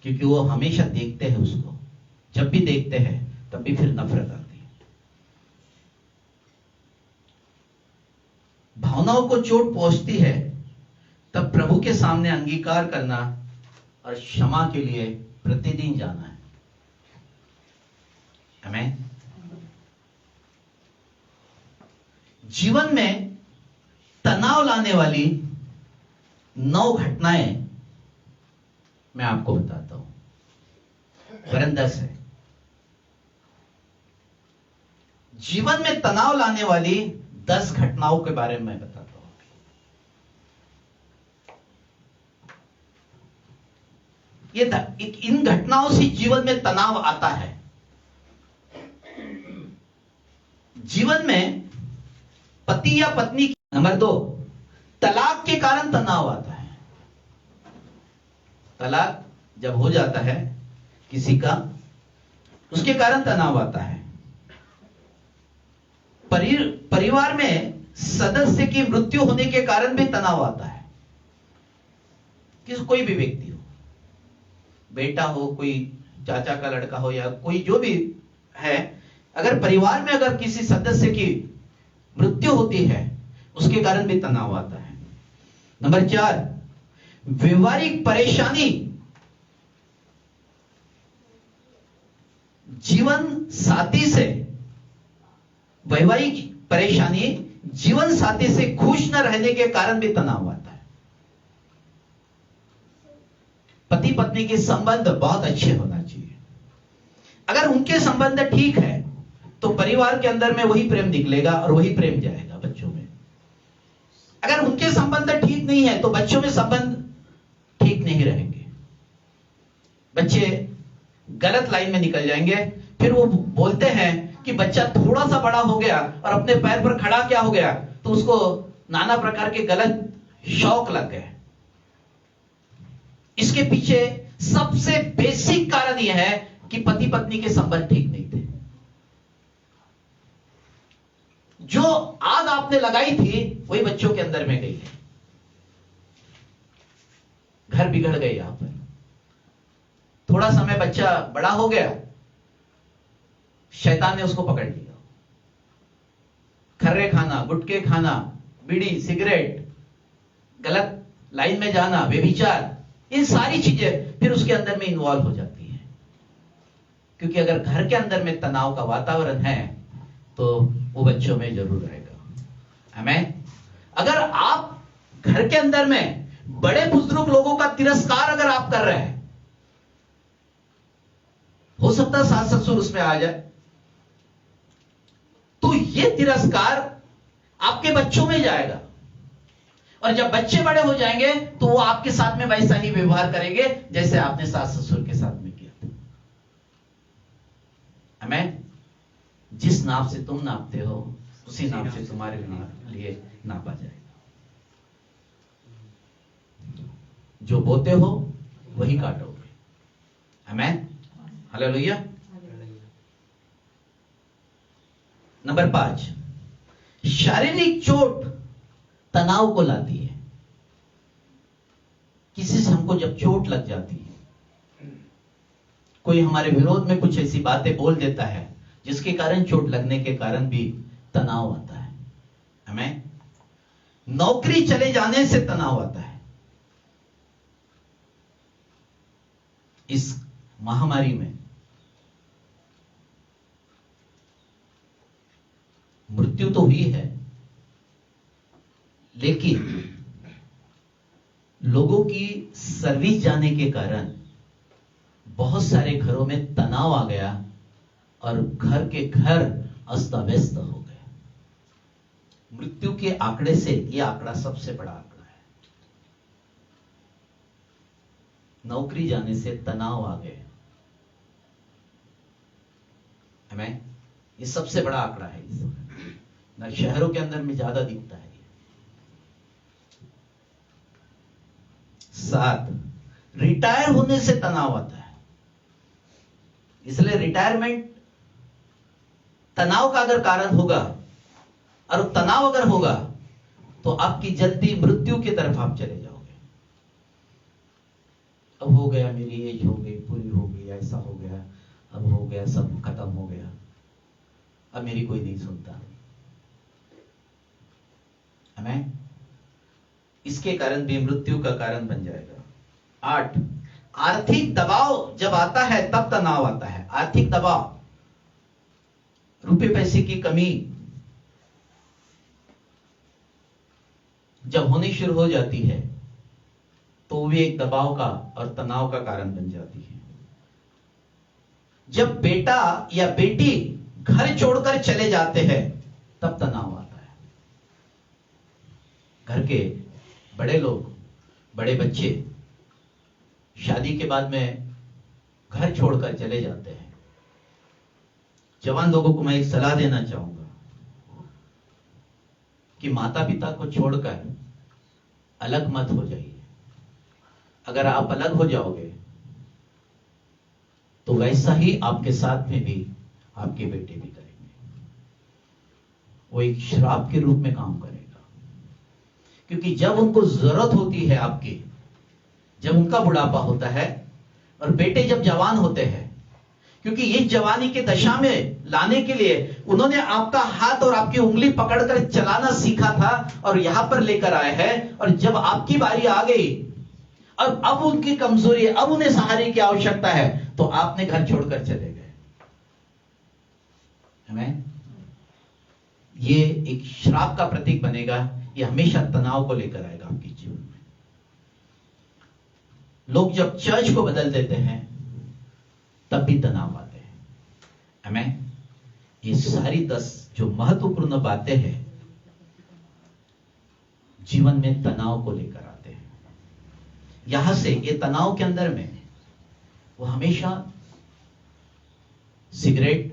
क्योंकि वो हमेशा देखते हैं उसको, जब भी देखते हैं तब भी फिर नफरत आती है। भावनाओं को चोट पहुंचती है, तब प्रभु के सामने अंगीकार करना और क्षमा के लिए प्रतिदिन जाना है। आमीन। जीवन में तनाव लाने वाली 9 घटनाएं मैं आपको बताता हूं, वरन 10 है। जीवन में तनाव लाने वाली 10 घटनाओं के बारे में मैं बताता हूं। इन घटनाओं से जीवन में तनाव आता है। जीवन में पति या पत्नी, नंबर 2, तलाक के कारण तनाव आता है। तलाक जब हो जाता है किसी का, उसके कारण तनाव आता है। परिवार में सदस्य की मृत्यु होने के कारण भी तनाव आता है। कोई भी व्यक्ति हो, बेटा हो, कोई चाचा का लड़का हो, या कोई जो भी है, अगर परिवार में अगर किसी सदस्य की मृत्यु होती है, उसके कारण भी तनाव आता है। नंबर 4, व्यवहारिक परेशानी। जीवन साथी से वैवाहिक परेशानी, जीवन साथी से खुश न रहने के कारण भी तनाव आता है। पति पत्नी के संबंध बहुत अच्छे होना चाहिए। अगर उनके संबंध ठीक है तो परिवार के अंदर में वही प्रेम निकलेगा और वही प्रेम जाएगा बच्चों में। अगर उनके संबंध ठीक नहीं है तो बच्चों में संबंध ठीक नहीं रहेंगे। बच्चे गलत लाइन में निकल जाएंगे। फिर वो बोलते हैं कि बच्चा थोड़ा सा बड़ा हो गया और अपने पैर पर खड़ा क्या हो गया, तो उसको नाना प्रकार के गलत शौक लग गए। इसके पीछे सबसे बेसिक कारण यह है कि पति पत्नी के संबंध ठीक नहीं थे। जो आग आपने लगाई थी वही बच्चों के अंदर में गई है। घर बिगड़ गए। यहां पर थोड़ा समय बच्चा बड़ा हो गया, शैतान ने उसको पकड़ लिया। खर्रे खाना, गुटखे खाना, बीड़ी, सिगरेट, गलत लाइन में जाना, व्यभिचार, इन सारी चीजें फिर उसके अंदर में इन्वॉल्व हो जाती हैं। क्योंकि अगर घर के अंदर में तनाव का वातावरण है तो वो बच्चों में जरूर रहेगा। आमीन। अगर आप घर के अंदर में बड़े बुजुर्ग लोगों का तिरस्कार अगर आप कर रहे हैं, हो सकता है सास ससुर उसमें आ जाए, तो ये तिरस्कार आपके बच्चों में जाएगा। और जब बच्चे बड़े हो जाएंगे तो वो आपके साथ में वैसा ही व्यवहार करेंगे जैसे आपने सास ससुर के साथ में किया था। आमीन। जिस नाप से तुम नापते हो उसी नाप से तुम्हारे लिए नापा जाएगा। जो बोते हो वही काटोगे। आमीन। हालेलुया। नंबर 5, शारीरिक चोट तनाव को लाती है। किसी से हमको जब चोट लग जाती है, कोई हमारे विरोध में कुछ ऐसी बातें बोल देता है जिसके कारण चोट लगने के कारण भी तनाव आता है। हमें नौकरी चले जाने से तनाव आता है। इस महामारी में मृत्यु तो हुई है, लेकिन लोगों की सर्विस जाने के कारण बहुत सारे घरों में तनाव आ गया और घर के घर अस्त व्यस्त हो गए। मृत्यु के आंकड़े से यह आंकड़ा सबसे बड़ा आंकड़ा है। नौकरी जाने से तनाव आ गए। हमें ये सबसे बड़ा आंकड़ा है इस समय। ना शहरों के अंदर में ज्यादा दिखता है। 7, रिटायर होने से तनाव आता है। इसलिए रिटायरमेंट तनाव का अगर कारण होगा और तनाव अगर होगा तो आपकी जल्दी मृत्यु की तरफ आप चले जाओगे। अब हो गया, मेरी एज हो गई, पूरी हो गई, ऐसा हो गया, अब हो गया, सब खत्म हो गया, अब मेरी कोई नहीं सुनता। हमें इसके कारण भी मृत्यु का कारण बन जाएगा। 8, आर्थिक दबाव जब आता है तब तनाव आता है। आर्थिक दबाव, रुपए पैसे की कमी जब होनी शुरू हो जाती है तो भी एक दबाव का और तनाव का कारण बन जाती है। जब बेटा या बेटी घर छोड़कर चले जाते हैं तब तनाव आता है। घर के बड़े लोग, बड़े बच्चे शादी के बाद में घर छोड़कर चले जाते हैं। जवान लोगों को मैं एक सलाह देना चाहूंगा कि माता पिता को छोड़कर अलग मत हो जाइए। अगर आप अलग हो जाओगे तो वैसा ही आपके साथ में भी आपके बेटे भी करेंगे। वो एक श्राप के रूप में काम करेगा। क्योंकि जब उनको जरूरत होती है आपकी, जब उनका बुढ़ापा होता है और बेटे जब जवान होते हैं, क्योंकि इस जवानी के दशा में लाने के लिए उन्होंने आपका हाथ और आपकी उंगली पकड़कर चलाना सीखा था और यहां पर लेकर आए हैं। और जब आपकी बारी आ गई और अब उनकी कमजोरी है, अब उन्हें सहारे की आवश्यकता है, तो आपने घर छोड़कर चले गए। हमें ये एक श्राप का प्रतीक बनेगा। ये हमेशा तनाव को लेकर आएगा आपके जीवन में। लोग जब चर्च को बदल देते हैं तब भी तनाव आते हैं। हमें ये सारी 10 जो महत्वपूर्ण बातें हैं जीवन में तनाव को लेकर आते हैं। यहां से ये तनाव के अंदर में वो हमेशा सिगरेट,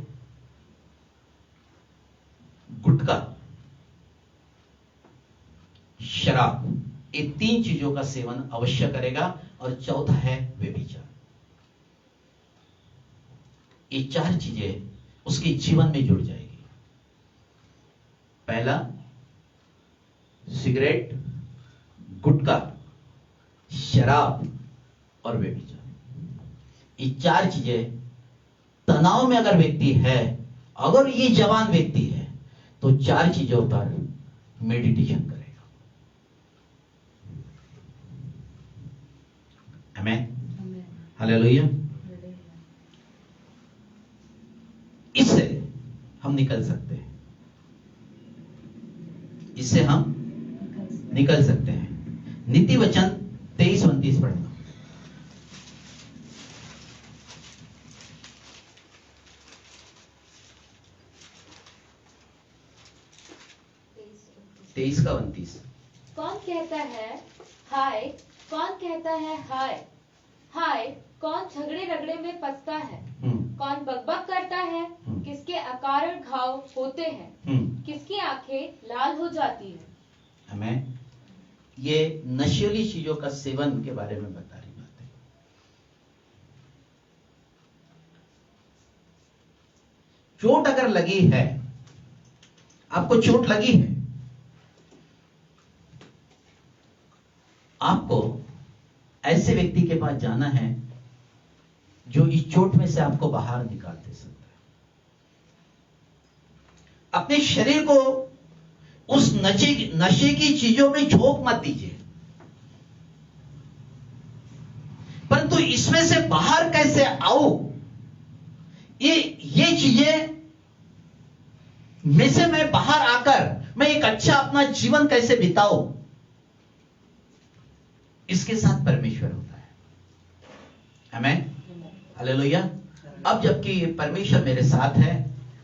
गुटखा, शराब, ये 3 चीजों का सेवन अवश्य करेगा। और चौथा है व्यभिचार। ये 4 चीजें उसके जीवन में जुड़ जाएगी। पहला सिगरेट, गुटखा, शराब और व्यभिचार। ये 4 चीजें तनाव में अगर व्यक्ति है, अगर ये जवान व्यक्ति है, तो 4 चीजों पर मेडिटेशन करेगा। आमीन, हालेलुया। इससे हम निकल सकते हैं, इससे हम निकल सकते हैं। नीति वचन 23-29 पढ़ना। तेईस का 29। कौन कहता है हाय, कौन कहता है हाय हाय, कौन झगड़े रगड़े में फंसता है, कौन बकबक करता है, किसके अकारण घाव होते हैं, किसकी आंखें लाल हो जाती है। हमें ये नशीली चीजों का सेवन के बारे में बता रही बात है। चोट अगर लगी है, आपको चोट लगी है, आपको ऐसे व्यक्ति के पास जाना है जो इस चोट में से आपको बाहर निकाल दे सकता है। अपने शरीर को उस नशे की चीजों में झोंक मत दीजिए, परंतु इसमें से बाहर कैसे आओ, ये चीजें में से मैं बाहर आकर मैं एक अच्छा अपना जीवन कैसे बिताऊं, इसके साथ परमेश्वर होता है। आमीन, हालेलुया। अब जबकि परमेश्वर मेरे साथ है,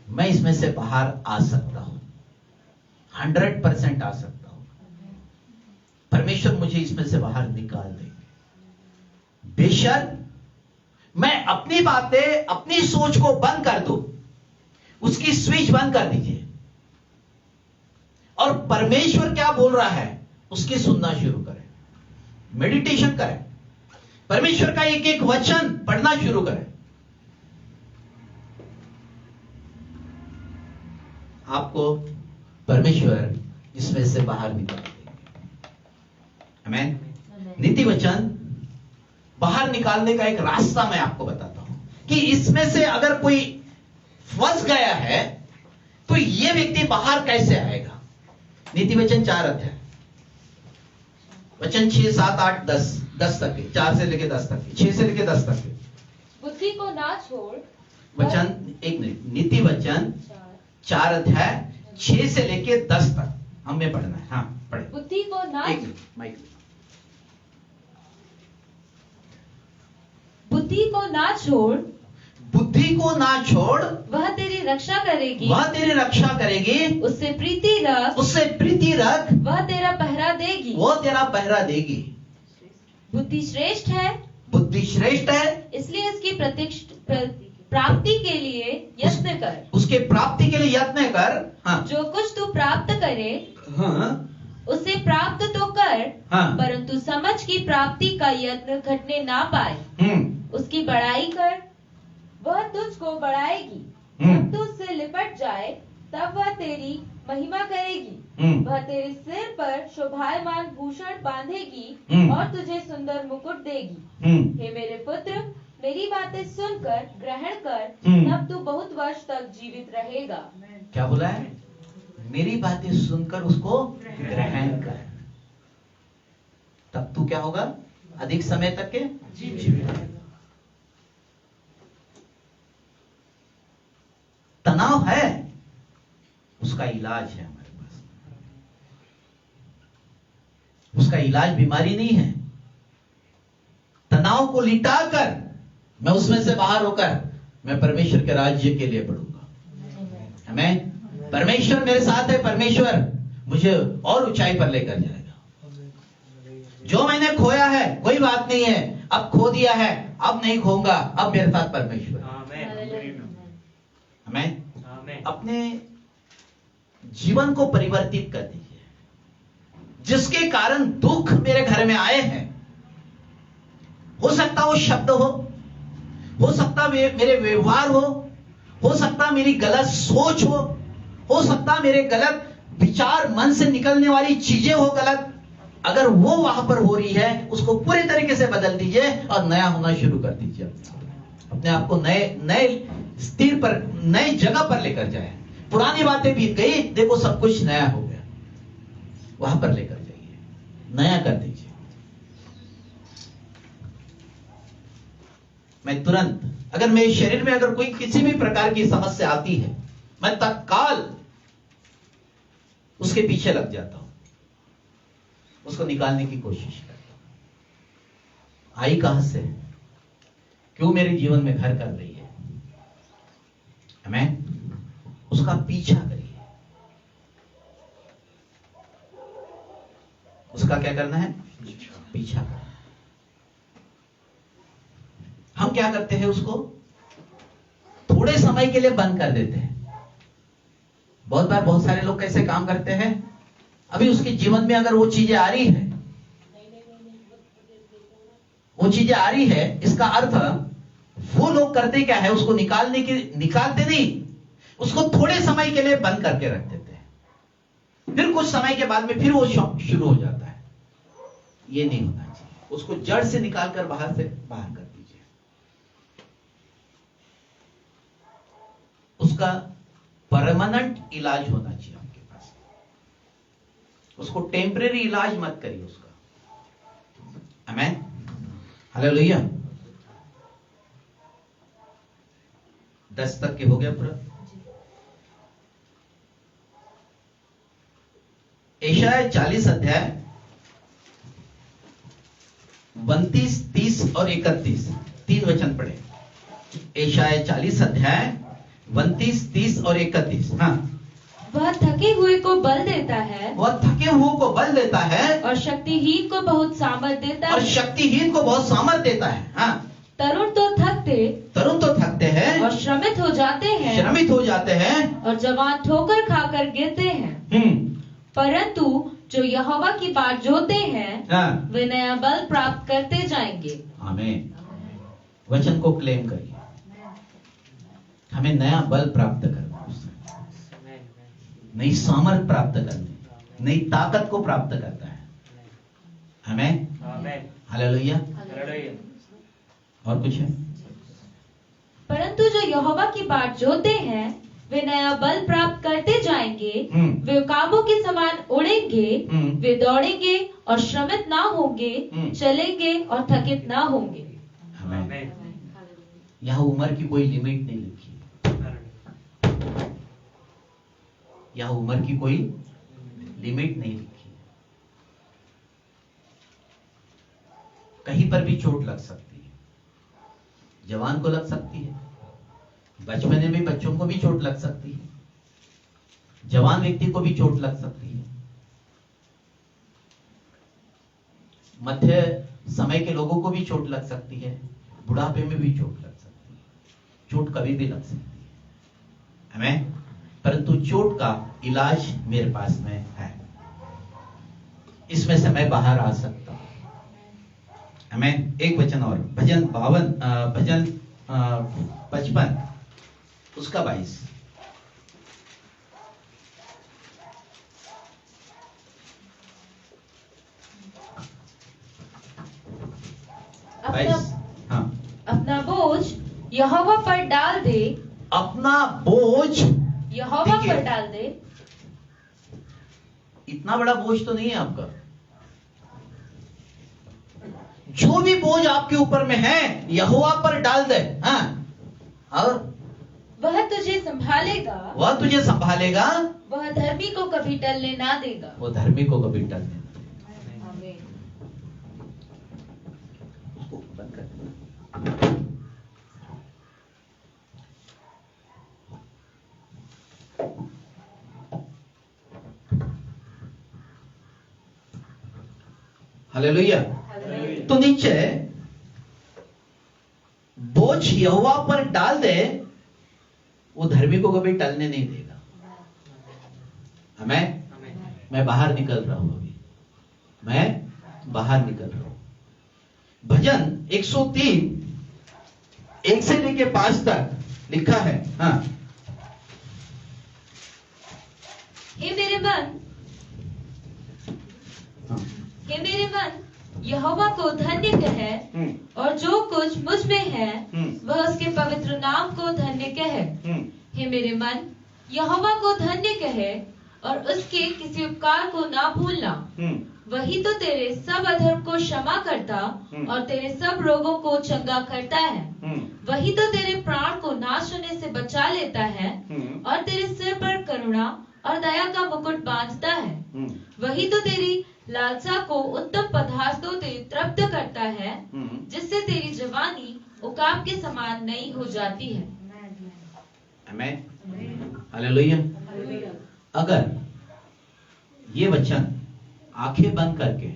मैं इसमें से बाहर आ सकता हूं, 100% आ सकता हूं। परमेश्वर मुझे इसमें से बाहर निकाल देंगे। बेशक मैं अपनी बातें, अपनी सोच को बंद कर दूं, उसकी स्विच बंद कर दीजिए और परमेश्वर क्या बोल रहा है उसकी सुनना शुरू करें, मेडिटेशन करें, परमेश्वर का एक एक वचन पढ़ना शुरू करें। आपको परमेश्वर इसमें से बाहर निकाल देंगे। आमीन। नीति वचन बाहर निकालने का एक रास्ता मैं आपको बताता हूं कि इसमें से अगर कोई फंस गया है तो यह व्यक्ति बाहर कैसे आएगा। नीति वचन 4 अध्याय, वचन 6, 7, 8, 10 तक के, 4 से लेके 10 तक के, 6 से लेके 10 तक के। बुद्धि को ना छोड़, वचन, एक मिनट, नीति वचन 4 अध्याय 6 से लेके 10 तक हमें पढ़ना है। हाँ पढ़े। बुद्धि को ना, एक मिनट, माइक। बुद्धि को ना छोड़, बुद्धि को ना छोड़, वह तेरी रक्षा करेगी, वह तेरी रक्षा करेगी, उससे प्रीति रख, उससे प्रीति रख, वह तेरा पहरा देगी, वो तेरा पहरा देगी। बुद्धि श्रेष्ठ है, बुद्धि श्रेष्ठ है, इसलिए इसकी प्राप्ति के लिए यत्न कर, उसके प्राप्ति के लिए यत्न कर। हाँ, जो कुछ तू प्राप्त करे, हाँ, उसे प्राप्त तो कर, हाँ, परंतु समझ की प्राप्ति का यत्न घटने ना पाए। उसकी बड़ाई कर, वह तुझको बढ़ाएगी। जब तू उससे लिपट जाए तब वह तेरी महिमा करेगी। वह तेरे सिर पर शोभायमान भूषण बांधेगी और तुझे सुंदर मुकुट देगी। हे मेरे पुत्र, मेरी बातें सुनकर ग्रहण कर, तब तू बहुत वर्ष तक जीवित रहेगा। क्या बोला है? मेरी बातें सुनकर उसको ग्रहण कर, तब तू क्या होगा? अधिक समय तक के जीवित रहेगा। तनाव है, उसका इलाज है हमारे पास। उसका इलाज बीमारी नहीं है। तनाव को लिटाकर मैं उसमें से बाहर होकर मैं परमेश्वर के राज्य के लिए बढ़ूंगा। हमें परमेश्वर मेरे साथ है, परमेश्वर मुझे और ऊंचाई पर लेकर जाएगा। जो मैंने खोया है कोई बात नहीं है, अब खो दिया है, अब नहीं खोऊंगा, अब मेरे साथ परमेश्वर। हमें अपने जीवन को परिवर्तित कर दीजिए। जिसके कारण दुख मेरे घर में आए हैं, हो सकता वो शब्द हो सकता मेरे व्यवहार हो सकता मेरी गलत सोच हो सकता मेरे गलत विचार, मन से निकलने वाली चीजें हो गलत। अगर वो वहां पर हो रही है, उसको पूरे तरीके से बदल दीजिए और नया होना शुरू कर दीजिए। अपने आप को नए स्थिर पर, नए जगह पर लेकर जाए। पुरानी बातें बीत गई, देखो सब कुछ नया हो गया, वहां पर लेकर जाइए, नया कर दीजिए। मैं तुरंत, अगर मेरे शरीर में अगर कोई किसी भी प्रकार की समस्या आती है, मैं तत्काल उसके पीछे लग जाता हूं, उसको निकालने की कोशिश करता हूं। आई कहां से, क्यों मेरे जीवन में घर कर रही है, हमें उसका पीछा करिए, उसका क्या करना है? पीछा करना। हम क्या करते हैं? उसको थोड़े समय के लिए बंद कर देते हैं। बहुत बार बहुत सारे लोग कैसे काम करते हैं, अभी उसके जीवन में अगर वो चीजें आ रही है, इसका अर्थ वो लोग करते क्या है, उसको निकालते नहीं, उसको थोड़े समय के लिए बंद करके रख देते हैं, फिर कुछ समय के बाद में फिर वो शुरू हो जाता है। ये नहीं होना चाहिए, उसको जड़ से निकालकर बाहर कर दीजिए। उसका परमानेंट इलाज होना चाहिए आपके पास, उसको टेम्परेरी इलाज मत करिए उसका। आमीन, हालेलुया। 10 तक के हो गया पूरा। यशायाह 40 अध्याय 29, 30 और 31 तीन वचन पढ़े। यशायाह 40 अध्याय 29, 30 और 31। हाँ, वह थके हुए को बल देता है, और शक्तिहीन को बहुत सामर्थ देता है, हाँ। तरुण तो थकते हैं और श्रमित हो जाते हैं, और जवान ठोकर खाकर गिरते हैं। परंतु जो यहोवा की बाट जोते हैं, हाँ, वे नया बल प्राप्त करते जाएंगे। आमीन। वचन को क्लेम करिए, हमें नया बल प्राप्त करना, उससे नई सामर्थ प्राप्त करनी, नई ताकत को प्राप्त करता है। आमीन, हालेलुया। और कुछ है? परंतु जो यहोवा की बाट जोते हैं, वे नया बल प्राप्त करते जाएंगे। वे काबू के समान उड़ेंगे, वे दौड़ेंगे और श्रमित ना होंगे, चलेंगे और थकित ना होंगे। यहाँ उम्र की कोई लिमिट नहीं लिखी, यहाँ उम्र की कोई लिमिट नहीं लिखी। कहीं पर भी चोट लग सकती है, जवान को लग सकती है, बचपने में बच्चों को भी चोट लग सकती है, जवान व्यक्ति को भी चोट लग सकती है, मध्य समय के लोगों को भी चोट लग सकती है, बुढ़ापे में भी चोट लग सकती है, चोट कभी भी लग सकती है। आमीन। परंतु चोट का इलाज मेरे पास में है, इसमें से मैं बाहर आ सकता हूं। आमीन। एक वचन और, भजन 55 उसका 22। अपना बोझ यहोवा पर डाल दे, अपना बोझ यहोवा पर डाल दे। इतना बड़ा बोझ तो नहीं है आपका, जो भी बोझ आपके ऊपर में है यहोवा पर डाल दे। हाँ, और वह तुझे संभालेगा, वह धर्मी को कभी टलने ना देगा, आमीन। उसको बंद कर। हालेलुया। तो नीचे बोझ यहोवा पर डाल दे, वो धर्मी को कभी टलने नहीं देगा। हमें मैं बाहर निकल रहा हूं, अभी मैं बाहर निकल रहा हूं। भजन 103 1 से लेके 5 तक लिखा है। हाँ, हे मेरे मन यहोवा को धन्य कहे, और जो कुछ मुझ में है वह उसके पवित्र नाम को धन्य कहे। हे मेरे मन यहोवा को धन्य कहे, और उसके किसी उपकार को ना भूलना। वही तो तेरे सब अधर्म को क्षमा करता और तेरे सब रोगों को चंगा करता है। वही तो तेरे प्राण को नाश होने से बचा लेता है, और तेरे सिर पर करुणा और दया का मुकुट बांधता है। वही तो तेरी लालसा को उत्तम पदार्थों से तृप्त करता है, जिससे तेरी जवानी उकाब के समान नई हो जाती है। आमीन, हालेलुया। अगर ये वचन आंखें बंद करके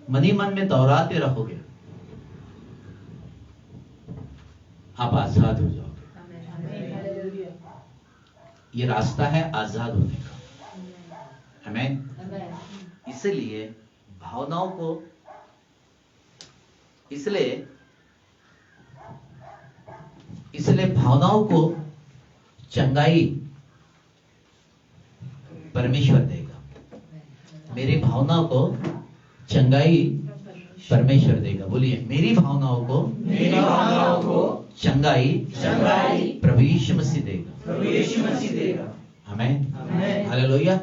मनी मन में दोहराते रहोगे, आप आजाद हो जाओगे। ये रास्ता है आजाद होने का। आमीन। इसलिए भावनाओं को, इसलिए भावनाओं को चंगाई परमेश्वर देगा। मेरी भावनाओं को चंगाई परमेश्वर देगा। बोलिए, मेरी भावनाओं को चंगाई प्रभु यीशु मसीह देगा। आमीन, हालेलुया।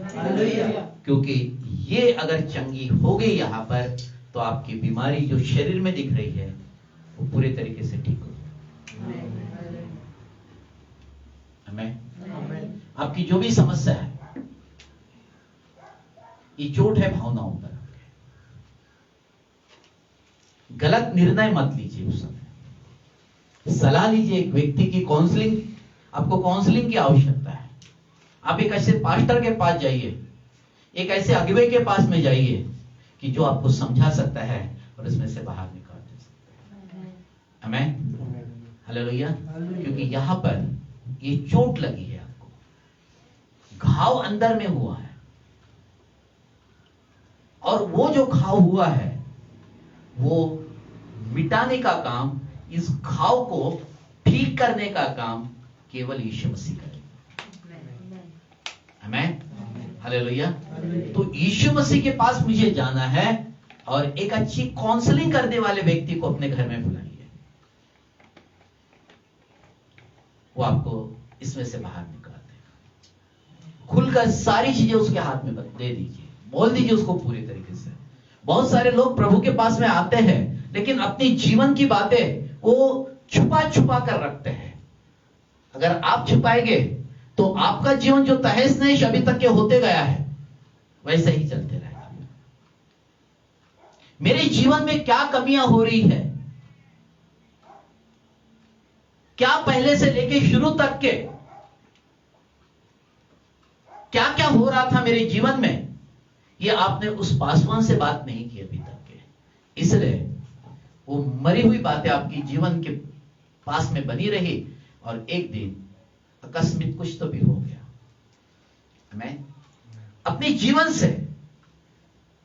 क्योंकि ये अगर चंगी हो गई यहाँ पर, तो आपकी बीमारी जो शरीर में दिख रही है वो पूरे तरीके से ठीक हो। आमीन। आपकी जो भी समस्या है, ये चोट है भावनाओं पर। गलत निर्णय मत लीजिए उस समय। सलाह लीजिए एक व्यक्ति की, काउंसलिंग, आपको काउंसलिंग की आवश्यकता है। आप एक ऐसे पास्टर के पास जाइए, एक ऐसे अगुवे के पास में जाइए कि जो आपको समझा सकता है और इसमें से बाहर निकाल दे सकता है। आमीन, हालेलुया। क्योंकि यहां पर ये चोट लगी है, आपको घाव अंदर में हुआ है, और वो जो घाव हुआ है वो मिटाने का काम, इस घाव को ठीक करने का काम केवल यीशु मसीह करेगा। आमीन, हालेलुया। तो यीशु मसीह के पास मुझे जाना है और एक अच्छी काउंसलिंग करने वाले व्यक्ति को अपने घर में बुलाइए। वो आपको इसमें से बाहर निकाल देगा। खुलकर सारी चीजें उसके हाथ में दे दीजिए, बोल दीजिए उसको पूरी तरीके से। बहुत सारे लोग प्रभु के पास में आते हैं, लेकिन अपनी जीवन की बातें वो छुपा छुपा कर रखते हैं। अगर आप छुपाएंगे तो आपका जीवन जो तहस नहस अभी तक के होते गया है, वैसे ही चलते रहेगा। मेरे जीवन में क्या कमियां हो रही है, क्या पहले से लेके शुरू तक के क्या क्या हो रहा था मेरे जीवन में, ये आपने उस पासवान से बात नहीं की अभी तक के। इसलिए वो मरी हुई बातें आपकी जीवन के पास में बनी रही, और एक दिन अकस्मित कुछ तो भी हो गया। आमीन। अपने जीवन से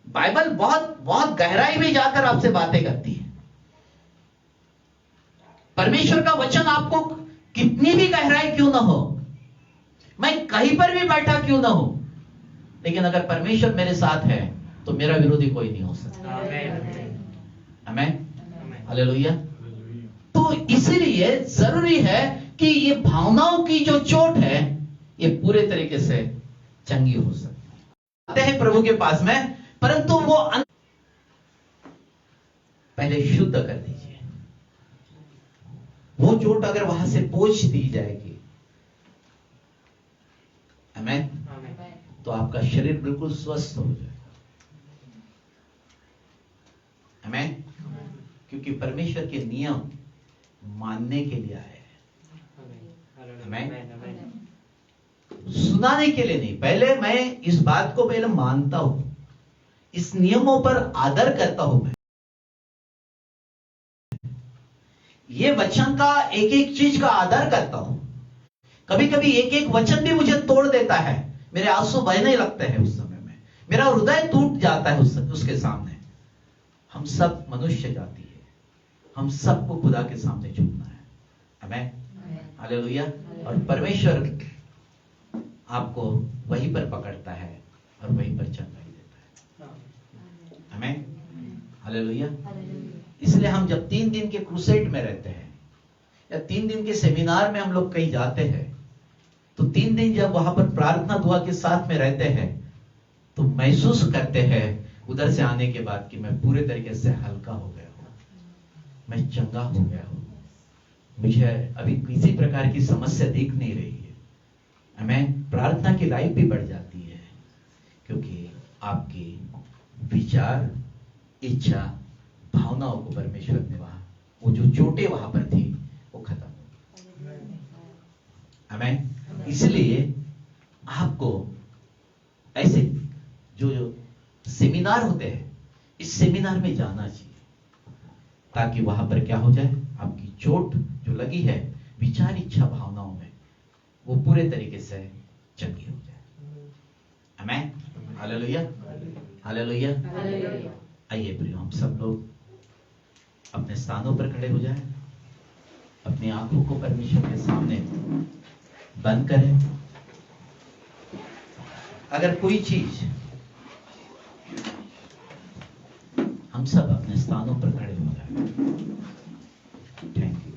बाइबल बहुत बहुत गहराई में जाकर आपसे बातें करती है। परमेश्वर का वचन आपको कितनी भी गहराई क्यों ना हो, मैं कहीं पर भी बैठा क्यों ना हो, लेकिन अगर परमेश्वर मेरे साथ है तो मेरा विरोधी कोई नहीं हो सकता। आमीन, हालेलुया। तो इसीलिए जरूरी है कि ये भावनाओं की जो चोट है ये पूरे तरीके से चंगी हो सकती। आते हैं प्रभु के पास में, परंतु वो पहले शुद्ध कर दीजिए। वो चोट अगर वहां से पोंछ दी जाएगी, आमीन, तो आपका शरीर बिल्कुल स्वस्थ हो जाएगा। आमीन। क्योंकि परमेश्वर के नियम मानने के लिए आए हैं। आमीन। सुनाने के लिए नहीं। पहले मैं इस बात को पहले मानता हूं, इस नियमों पर आदर करता हूं। मैं ये वचन का एक एक चीज का आदर करता हूं। कभी कभी एक एक वचन भी मुझे तोड़ देता है, मेरे आंसू बहने लगते हैं। उस समय में मेरा हृदय टूट जाता है उसके सामने। हम सब मनुष्य जाति है, हम सबको खुदा के सामने झुकना है। आमीन, हालेलुया। और परमेश्वर आपको वहीं पर पकड़ता है और वहीं पर चंगाई देता है। आमीन, हालेलुया। इसलिए हम जब 3 दिन के क्रूसेड में रहते हैं या 3 दिन के सेमिनार में हम लोग कहीं जाते हैं, तो 3 दिन जब वहां पर प्रार्थना दुआ के साथ में रहते हैं, तो महसूस करते हैं उधर से आने के बाद कि मैं पूरे तरीके से हल्का हो गया हूं, मैं चंगा हो गया हूं, मुझे अभी किसी प्रकार की समस्या दिख नहीं रही है। हमें प्रार्थना की लाइफ भी बढ़ जाती है, क्योंकि आपकी विचार, इच्छा, भावनाओं को परमेश्वर ने वहां, वो जो चोटें वहां पर थी वो खत्म हो गई। आमीन। इसलिए आपको ऐसे जो सेमिनार सेमिनार होते हैं, इस सेमिनार में जाना चाहिए ताकि वहां पर क्या हो जाए, आपकी चोट जो लगी है विचार इच्छा भावनाओं में वो पूरे तरीके से चंगी हो जाए। आमीन, हालेलुया, हालेलुया। आइए प्रियो, हम सब लोग अपने स्थानों पर खड़े हो जाएं, अपनी आंखों को परमेश्वर के सामने बंद करें। अगर कोई चीज, हम सब अपने स्थानों पर खड़े हो जाएं। Thank you.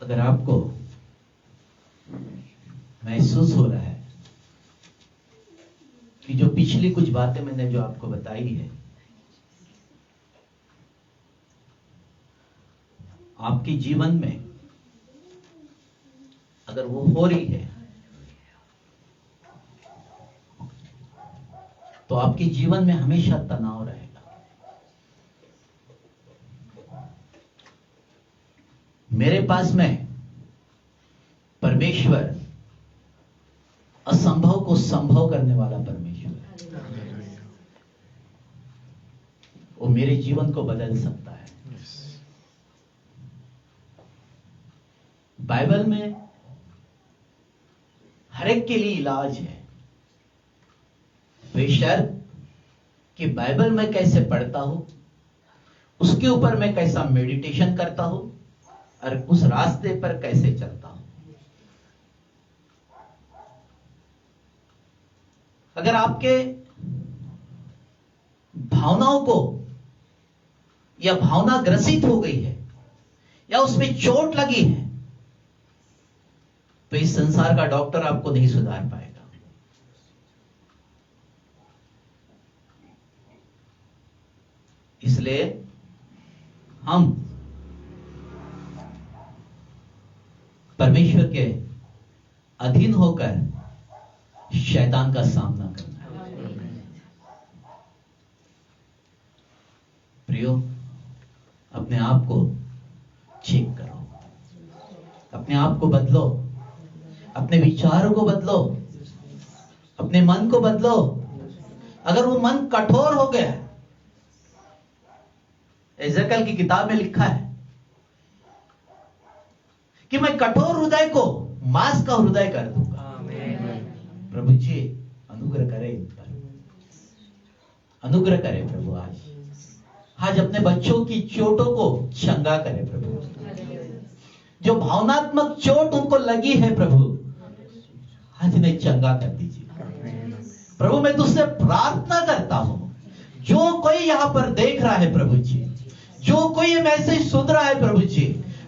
अगर आपको महसूस हो रहा है कि जो पिछली कुछ बातें मैंने जो आपको बताई है आपके जीवन में अगर वो हो रही है, तो आपके जीवन में हमेशा तनाव रहेगा। मेरे पास में परमेश्वर असंभव को संभव करने वाला परमेश्वर है। वो मेरे जीवन को बदल सकता है। बाइबल में हर एक के लिए इलाज है, बेशर्त कि बाइबल में कैसे पढ़ता हूं, उसके ऊपर मैं कैसा मेडिटेशन करता हूं और उस रास्ते पर कैसे चलता हूं। अगर आपके भावनाओं को या भावना ग्रसित हो गई है या उसमें चोट लगी है, तो इस संसार का डॉक्टर आपको नहीं सुधार पाएगा। इसलिए हम परमेश्वर के अधीन होकर शैतान का सामना करना है। प्रियो, अपने आप को चेक करो, अपने आप को बदलो, अपने विचारों को बदलो, अपने मन को बदलो। अगर वो मन कठोर हो गया, एजेकियल की किताब में लिखा है कि मैं कठोर हृदय को मांस का हृदय कर दूंगा। प्रभु जी अनुग्रह करे, इन पर अनुग्रह करे प्रभु। आज अपने बच्चों की चोटों को चंगा करे प्रभु। जो भावनात्मक चोट उनको लगी है प्रभु, आज इन्हें चंगा कर दीजिए प्रभु। मैं तुझसे प्रार्थना करता हूं, जो कोई यहां पर देख रहा है प्रभु जी, जो कोई ये मैसेज सुन रहा है प्रभु जी,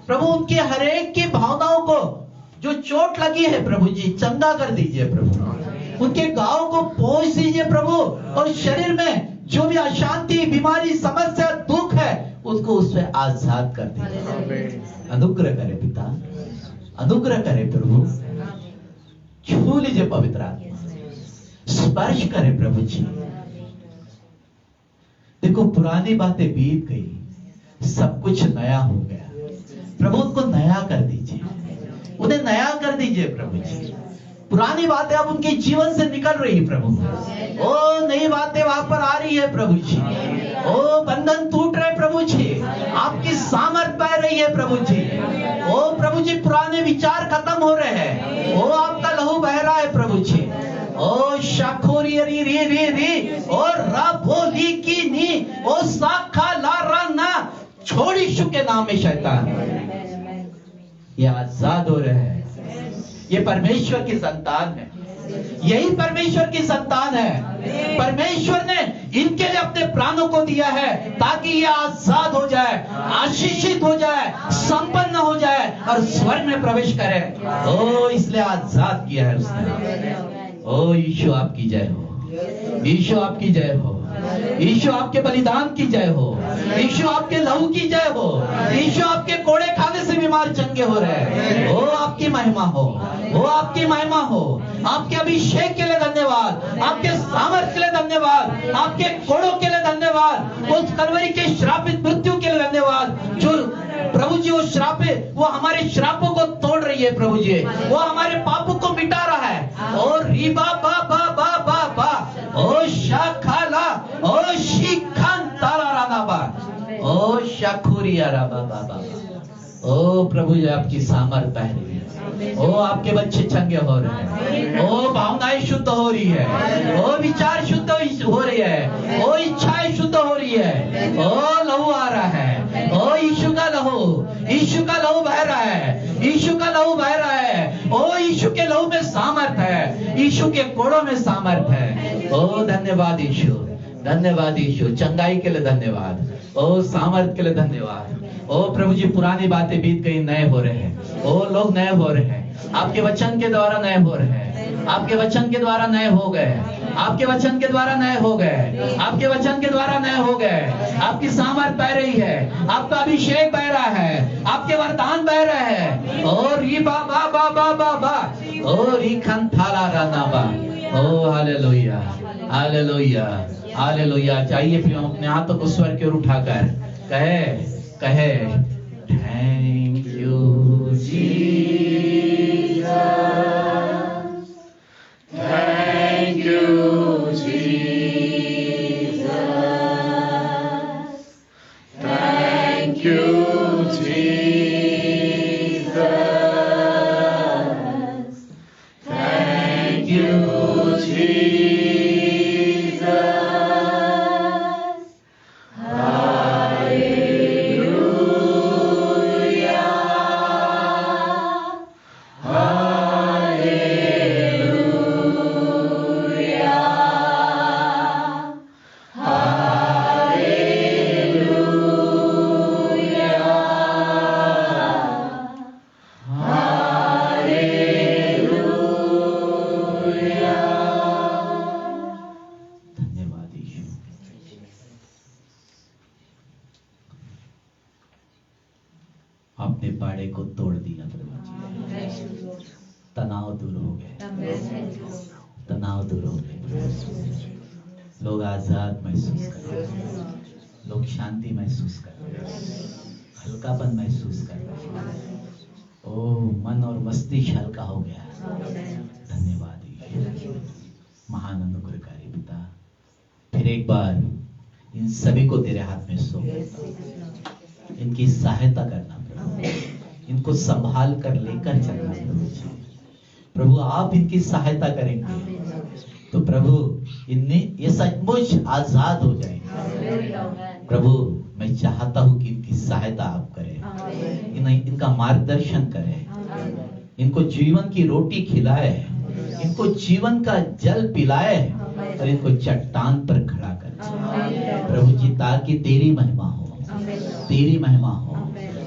प्रभु उनके हर एक की भावनाओं को जो चोट लगी है प्रभु जी, चंगा कर दीजिए प्रभु। उनके घाव को पोंछ दीजिए प्रभु, और शरीर में जो भी अशांति, बीमारी, समस्या, दुख है, उसको उससे आजाद कर दीजिए। अनुग्रह करे पिता, अनुग्रह करे प्रभु। छू लीजिए पवित्र आत्मा, स्पर्श करे प्रभु जी। देखो, पुरानी बातें बीत गई, सब कुछ नया हो गया। प्रभु उनको नया कर दीजिए, उन्हें नया कर दीजिए प्रभु जी। पुरानी बातें अब उनके जीवन से निकल रही है प्रभु। ओ नई बातें वहां पर आ रही है प्रभु जी। ओ बंधन टूट रहे प्रभु जी, आपकी सामर्थ बह रही है प्रभु जी। ओ प्रभु जी, पुराने विचार खत्म हो रहे हैं। ओ आपका लहू बह रहा है प्रभु जी। ओ शाखोरी री री री री और राबोली की नी ओ साखा लारा ना छोड़ी शु के नाम में शैतान ये आजाद हो रहे हैं। ये परमेश्वर की संतान है, यही परमेश्वर की संतान है। परमेश्वर ने इनके लिए अपने प्राणों को दिया है ताकि ये आजाद हो जाए, आशीषित हो जाए, संपन्न हो जाए और स्वर्ग में प्रवेश करे। ओ इसलिए आजाद किया है उसने। ओ यीशु आपकी जय हो, यीशु आपकी जय हो, यीशु आपके बलिदान की जय हो, यीशु आपके लहू की जय हो, यीशु आपके कोड़े खाने से बीमार चंगे हो रहे हैं। ओ आपकी महिमा हो, वो आपकी महिमा हो। आपके अभिषेक के लिए धन्यवाद, आपके सामर्थ्य के लिए धन्यवाद, आपके कोड़ों के लिए धन्यवाद, धन्यवाद। उस कलवरी के श्रापित मृत्यु के लिए धन्यवाद। जो प्रभु जी वो श्रापित, वो हमारे श्रापों को तोड़ रही है प्रभु जी, वो हमारे पापों को मिटा रहा है। और रीबा बा बा बा बा बा, ओ शाखाला, ओ शिखान तारा राना बा, ओ शाखुरिया रा बा बा बा। ओ प्रभु जी आपकी सामर्थ बह रही है। ओ आपके बच्चे चंगे हो रहे हैं। ओ भावनाएं शुद्ध हो रही है। ओ विचार शुद्ध हो रही है। ओ इच्छाएं शुद्ध हो रही है। ओ लहू आ रहा है। ओ यीशु का लहू, यीशु का लहू बह रहा है। यीशु का लहू बह रहा है। ओ यीशु के लहू में सामर्थ है। यीशु के कोड़ों में सामर्थ है। ओ धन्यवाद यीशु, धन्यवाद यीशु, चंगाई के लिए धन्यवाद। ओ सामर्थ के लिए धन्यवाद। ओ प्रभु जी पुरानी बातें बीत गई, नए हो रहे हैं। ओ लोग नए हो रहे हैं, आपके वचन के द्वारा नए हो रहे हैं। आपके वचन के द्वारा नए हो गए। आपके वचन के द्वारा नए हो गए। आपके वचन के द्वारा नए हो गए। आपकी सामर्थ बह रही है। आपका अभिषेक बह रहा है। आपके वरदान बह रहे हैं। ओ री बा बा बा बा बा बा, ओ री खन थाला राना बा। ओ हालेलुया, हालेलुया, हालेलुया। चाहिए फिर हम अपने हाथों को स्वर की ओर उठाकर कहे thank you Jesus, thank you Jesus, thank you Jesus, thank you Jesus. आपने बाड़े को तोड़ दिया प्रभु जी, तनाव दूर हो गए, तनाव दूर हो गए। लोग आजाद महसूस कर रहे हैं, लोग शांति महसूस कर रहे हैं, हल्कापन महसूस कर रहे हैं। ओ मन और मस्तिष्क हल्का हो गया। धन्यवाद महान अनुग्रहकारी पिता। फिर एक बार इन सभी को तेरे हाथ में सौंपता, इनकी सहायता करना प्रभु, इनको संभाल कर लेकर चलना प्रभु जी। प्रभु आप इनकी सहायता करेंगे तो प्रभु इनमें ये सचमुच आजाद हो जाएंगे। प्रभु मैं चाहता हूं कि इनकी सहायता आप करें, इनका मार्गदर्शन करें, इनको जीवन की रोटी खिलाए, इनको जीवन का जल पिलाए और इनको चट्टान पर खड़ा कर प्रभु जी, ताकि तेरी महिमा हो, तेरी महिमा हो।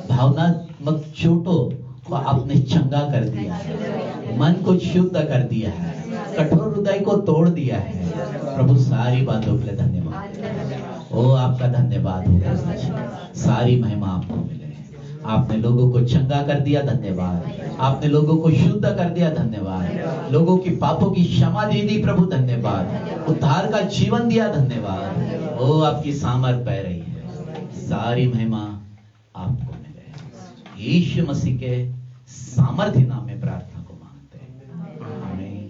भावनात्मक चोटों को आपने चंगा कर दिया है, मन को शुद्ध कर दिया है, कठोर हृदय को तोड़ दिया है। प्रभु सारी बातों के लिए धन्यवाद। ओ आपका धन्यवाद हो, सारी महिमा आपको मिले। आपने लोगों को चंगा कर दिया, धन्यवाद। आपने लोगों को शुद्ध कर दिया, धन्यवाद। लोगों की पापों की क्षमा दे दी प्रभु, धन्यवाद। उद्धार का जीवन दिया, धन्यवाद। ओ आपकी सामर्थ बह रही है, सारी महिमा आपको मिले। यीशु मसीह के सामर्थ्य नाम में प्रार्थना को मांगते हैं, आमीन।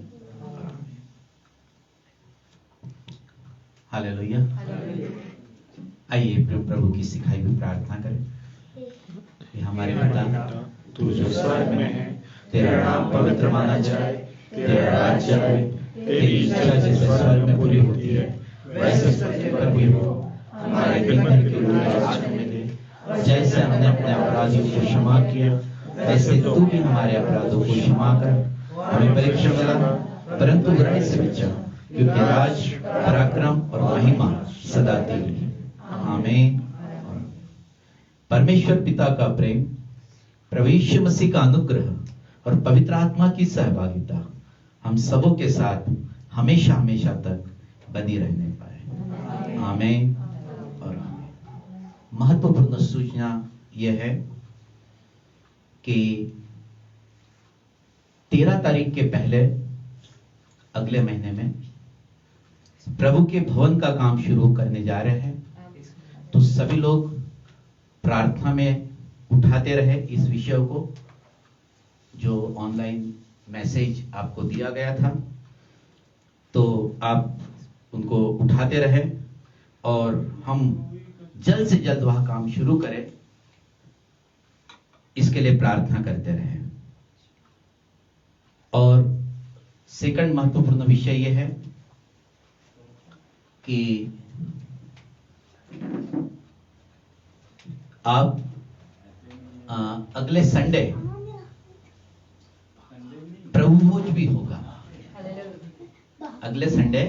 हालेलुया। आइए प्रभु की सिखाई हुई प्रार्थना करें। हमारे पिता तू जो स्वर्ग में है, तेरा नाम पवित्र माना जाए, तेरा राज्य आए, तेरी इच्छा जैसे स्वर्ग में पूरी होती है वैसे पृथ्वी पर भी हो। हमारे दिन भर की रोटी आज हमें दे, जैसे हमने अपने अपराधियों को क्षमा किया वैसे तू भी हमारे अपराधों को क्षमा कर। हमें परीक्षा में लाना परंतु बुराई से बचा, क्योंकि राज, पराक्रम और महिमा सदा तेरी है, आमीन। परमेश्वर पिता का प्रेम, प्रभु यीशु मसीह का अनुग्रह और पवित्र आत्मा की सहभागिता हम सबों के साथ हमेशा हमेशा तक बनी रहने पाए, आमीन और आमीन। महत्वपूर्ण सूचना यह है कि 13 तारीख के पहले अगले महीने में प्रभु के भवन का काम शुरू करने जा रहे हैं। तो सभी लोग प्रार्थना में उठाते रहे इस विषय को, जो ऑनलाइन मैसेज आपको दिया गया था, तो आप उनको उठाते रहे और हम जल्द से जल्द वह काम शुरू करें, इसके लिए प्रार्थना करते रहे। और सेकंड महत्वपूर्ण विषय यह है कि आप अगले संडे प्रभु भोज भी होगा। अगले संडे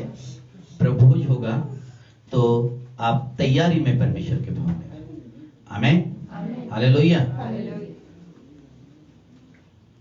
प्रभु भोज होगा, तो आप तैयारी में परमेश्वर के भवन में। आमेन, हालेलुया।